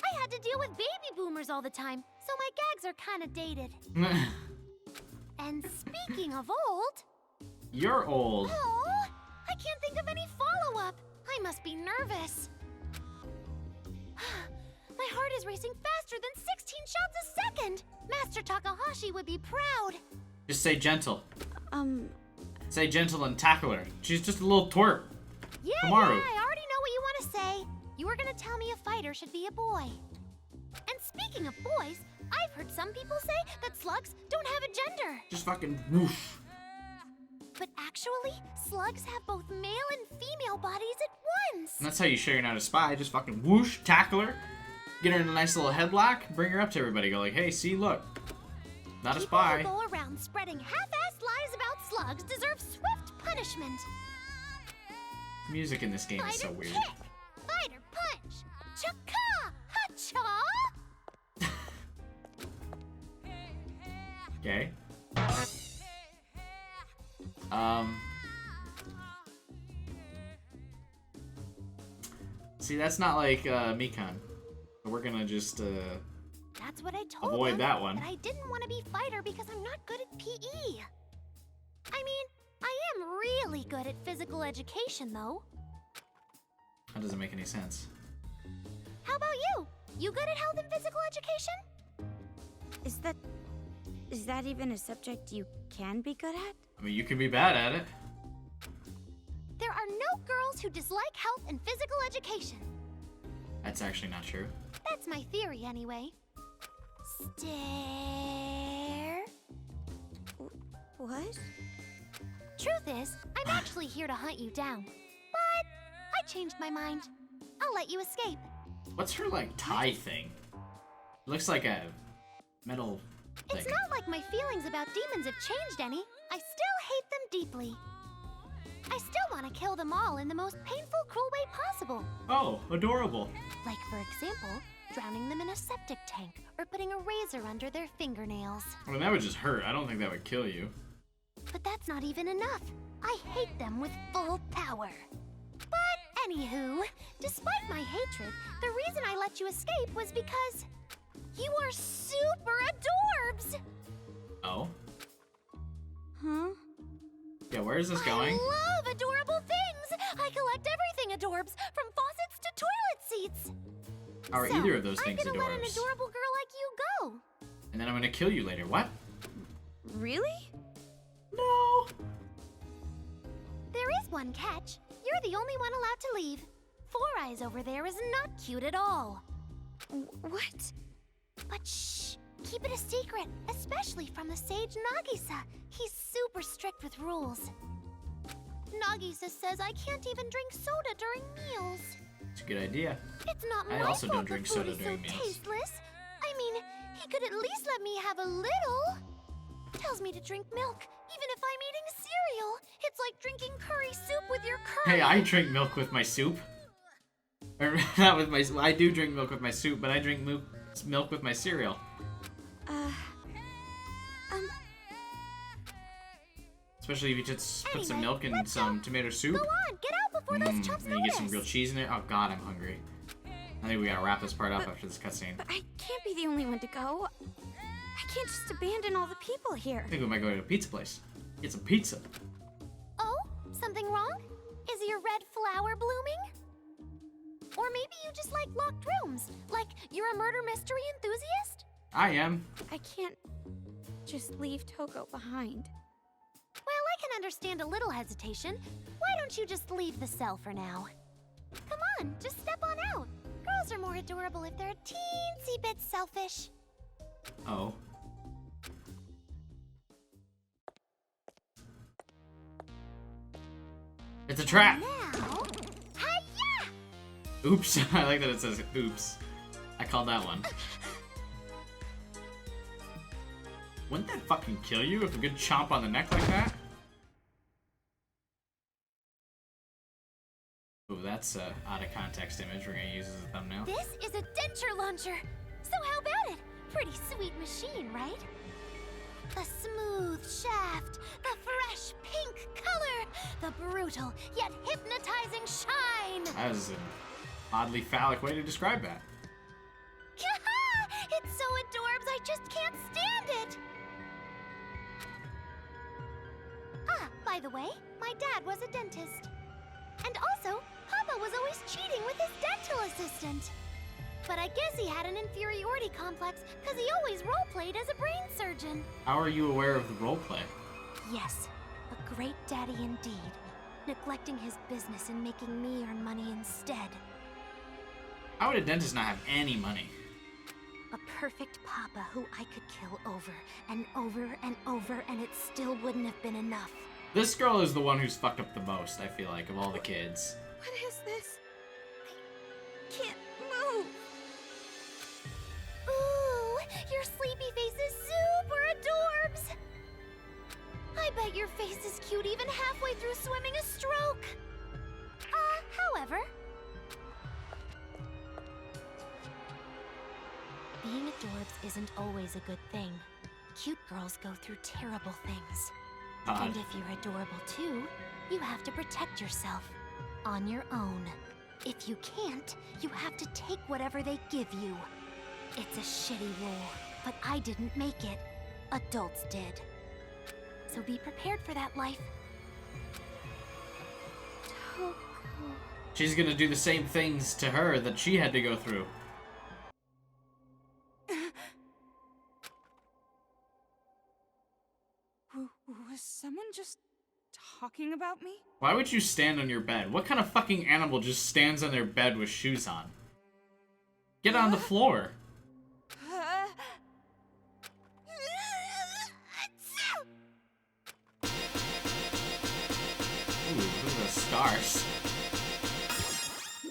I had to deal with baby boomers all the time, so my gags are kinda dated. And speaking of old... You're old. Oh, I can't think of any follow-up. I must be nervous. My heart is racing faster than 16 shots a second. Master Takahashi would be proud. Just say gentle. Say gentle and tackle her. She's just a little twerp. Yeah, Omaru. I already know what you want to say. You were gonna tell me a fighter should be a boy. And speaking of boys, I've heard some people say that slugs don't have a gender. Just fucking whoosh. But actually, slugs have both male and female bodies at once. And that's how you show you're not a spy. Just fucking whoosh, tackle her, get her in a nice little headlock, bring her up to everybody. Go like, hey, see, look, not a People spy. who go around spreading half-assed lies about slugs deserve swift punishment. Music in this game is so Fighter weird. kick, fighter punch, chaka, ha-cha. Okay. See, that's not like Mikan. We're gonna just That's what I told avoid him, that one. but I didn't want to be fighter because I'm not good at PE. I mean, I am really good at physical education, though. That doesn't make any sense. How about you? You good at health and physical education? Is that even a subject you can be good at? I mean, you can be bad at it. There are no girls who dislike health and physical education. That's actually not true. That's my theory, anyway. Stare. What? Truth is, I'm actually here to hunt you down. But I changed my mind. I'll let you escape. What's her, like, tie thing? It looks like a metal thing. It's not like my feelings about demons have changed any. I still hate them deeply. I still want to kill them all in the most painful, cruel way possible. Oh, adorable. Like, for example, drowning them in a septic tank or putting a razor under their fingernails. I mean, that would just hurt. I don't think that would kill you. But that's not even enough. I hate them with full power. But anywho, despite my hatred, the reason I let you escape was because you are super adorbs! Oh? Huh? Yeah, where is this going? I love adorable things! I collect everything adorbs, from faucets to toilet seats! How are So, either of those things I'm gonna let an adorbs? adorable girl like you go! And then I'm gonna kill you later. What? Really? No! There is one catch. You're the only one allowed to leave. Four Eyes over there is not cute at all. What? But shh! Keep it a secret, especially from the sage Nagisa. He's super strict with rules. Nagisa says I can't even drink soda during meals. It's a good idea. It's not I my also fault don't drink the food soda is during so meals. tasteless. I mean, he could at least let me have a little. Tells me to drink milk, even if I'm eating cereal. It's like drinking curry soup with your curry. Hey, I drink milk with my soup. Or not with my. I do drink milk with my soup, but I drink milk with my cereal. Especially if you just put some milk in some tomato soup. Go on, get out before those chumps And you get some notice. real cheese in there. Oh god, I'm hungry. I think we gotta wrap this part up after this cutscene. But I can't be the only one to go. I can't just abandon all the people here. I think we might go to a pizza place. Get some pizza. Oh, something wrong? Is your red flower blooming? Or maybe you just like locked rooms, like you're a murder mystery enthusiast? I am. I can't just leave Toko behind. Well, I can understand a little hesitation. Why don't you just leave the cell for now? Come on, just step on out. Girls are more adorable if they're a teensy bit selfish. Oh. It's a trap! Now, hiya! Oops. I like that it says oops. I called that one. Wouldn't that fucking kill you if a good chomp on the neck like that? Ooh, that's a out of context image we're gonna use as a thumbnail. This is a denture launcher. So how about it? Pretty sweet machine, right? The smooth shaft, the fresh pink color, the brutal yet hypnotizing shine. That was an oddly phallic way to describe that. It's so adorbs, I just can't stand it. Ah, by the way, my dad was a dentist. And also, Papa was always cheating with his dental assistant. But I guess he had an inferiority complex because he always role-played as a brain surgeon. How are you aware of the roleplay? Yes, a great daddy indeed. Neglecting his business and making me earn money instead. How would a dentist not have any money? A perfect Papa who I could kill over and over and over and it still wouldn't have been enough. This girl is the one who's fucked up the most, I feel like, of all the kids. What is this? I can't move. Ooh, your sleepy face is super adorbs. I bet your face is cute even halfway through swimming a stroke. However, being adorbs isn't always a good thing. Cute girls go through terrible things. And if you're adorable too, you have to protect yourself on your own. If you can't, you have to take whatever they give you. It's a shitty rule, but I didn't make it. Adults did. So be prepared for that life. She's gonna do the same things to her that she had to go through. Was someone just talking about me? Why would you stand on your bed? What kind of fucking animal just stands on their bed with shoes on? Get on the floor. Ooh, look at those scars.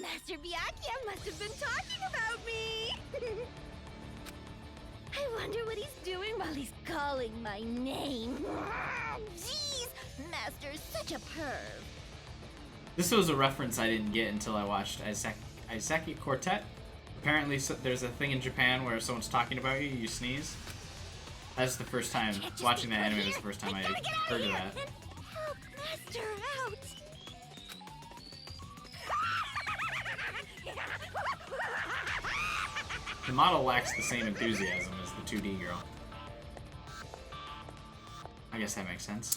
Master Byakuya must have been talking about me! I wonder what he's doing while he's calling my name. Jeez, Master's such a perv. This was a reference I didn't get until I watched Isaki Quartet. Apparently there's a thing in Japan where if someone's talking about you, you sneeze. That's the first time, watching that anime was the first time I heard of that. Help Master out! The model lacks the same enthusiasm as the 2D girl. I guess that makes sense.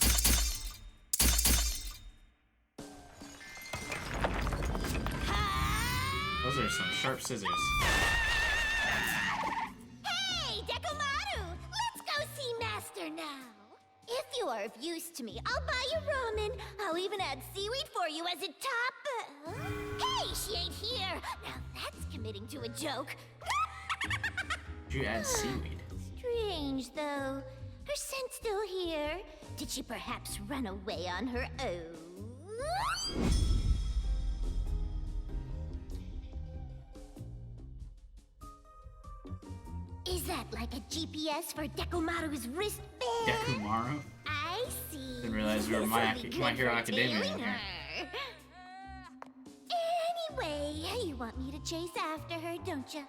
Those are some sharp scissors. Hey, Dekomaru! Let's go see Master now! If you are of use to me, I'll buy you ramen. I'll even add seaweed for you as a top. Hey, she ain't here! Now that's committing to a joke. Did you add seaweed? Strange, though. Her scent's still here. Did she perhaps run away on her own? Is that like a GPS for Dekomaru's wristband? Dekumaru? I see. Didn't realize we were My Hero Academia in here. Anyway, you want me to chase after her, don't you?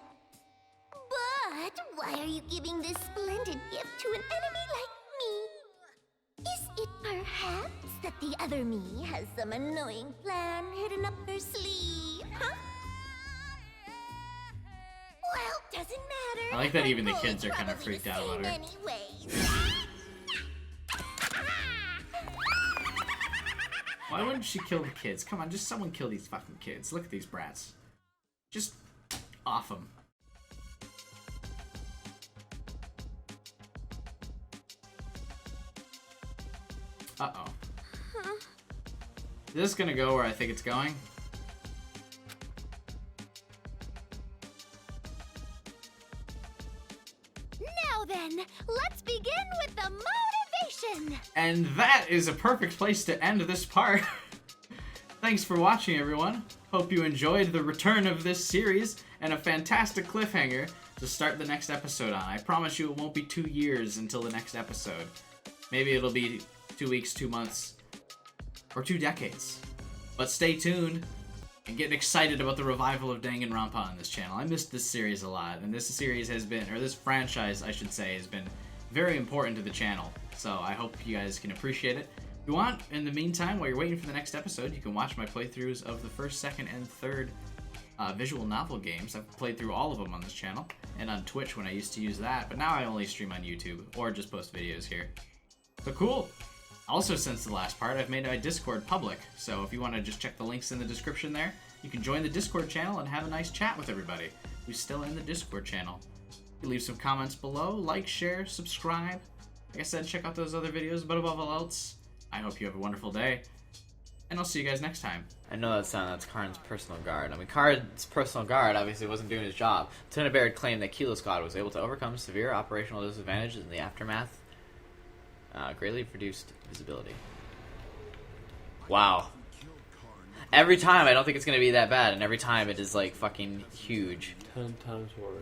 But why are you giving this splendid gift to an enemy like me? Is it perhaps that the other me has some annoying plan hidden up her sleeve, huh? Well, doesn't matter. I like that even the kids are kind of freaked out about her. Anyways. Why wouldn't she kill the kids? Come on, just someone kill these fucking kids. Look at these brats. Just off them. Uh-oh. Is this gonna go where I think it's going? Now then, let's begin with the motivation! And that is a perfect place to end this part. Thanks for watching, everyone. Hope you enjoyed the return of this series and a fantastic cliffhanger to start the next episode on. I promise you it won't be 2 years until the next episode. Maybe it'll be 2 weeks, 2 months, or 2 decades. But stay tuned and get excited about the revival of Danganronpa on this channel. I missed this series a lot, and this series has been, or this franchise, I should say, has been very important to the channel. So I hope you guys can appreciate it. If you want, in the meantime, while you're waiting for the next episode, you can watch my playthroughs of the first, second, and third visual novel games. I've played through all of them on this channel, and on Twitch when I used to use that, but now I only stream on YouTube, or just post videos here. So cool! Also, since the last part, I've made my Discord public, so if you want to just check the links in the description there, you can join the Discord channel and have a nice chat with everybody who's still in the Discord channel. You can leave some comments below, like, share, subscribe. Like I said, check out those other videos, but above all else, I hope you have a wonderful day, and I'll see you guys next time. I know that's Karn's personal guard. I mean, Karn's personal guard obviously wasn't doing his job. Lieutenant Baird claimed that Kilo Squad was able to overcome severe operational disadvantages in the aftermath. Greatly reduced visibility. Wow. Every time I don't think it's gonna be that bad, and every time it is like fucking huge. 10 times worse.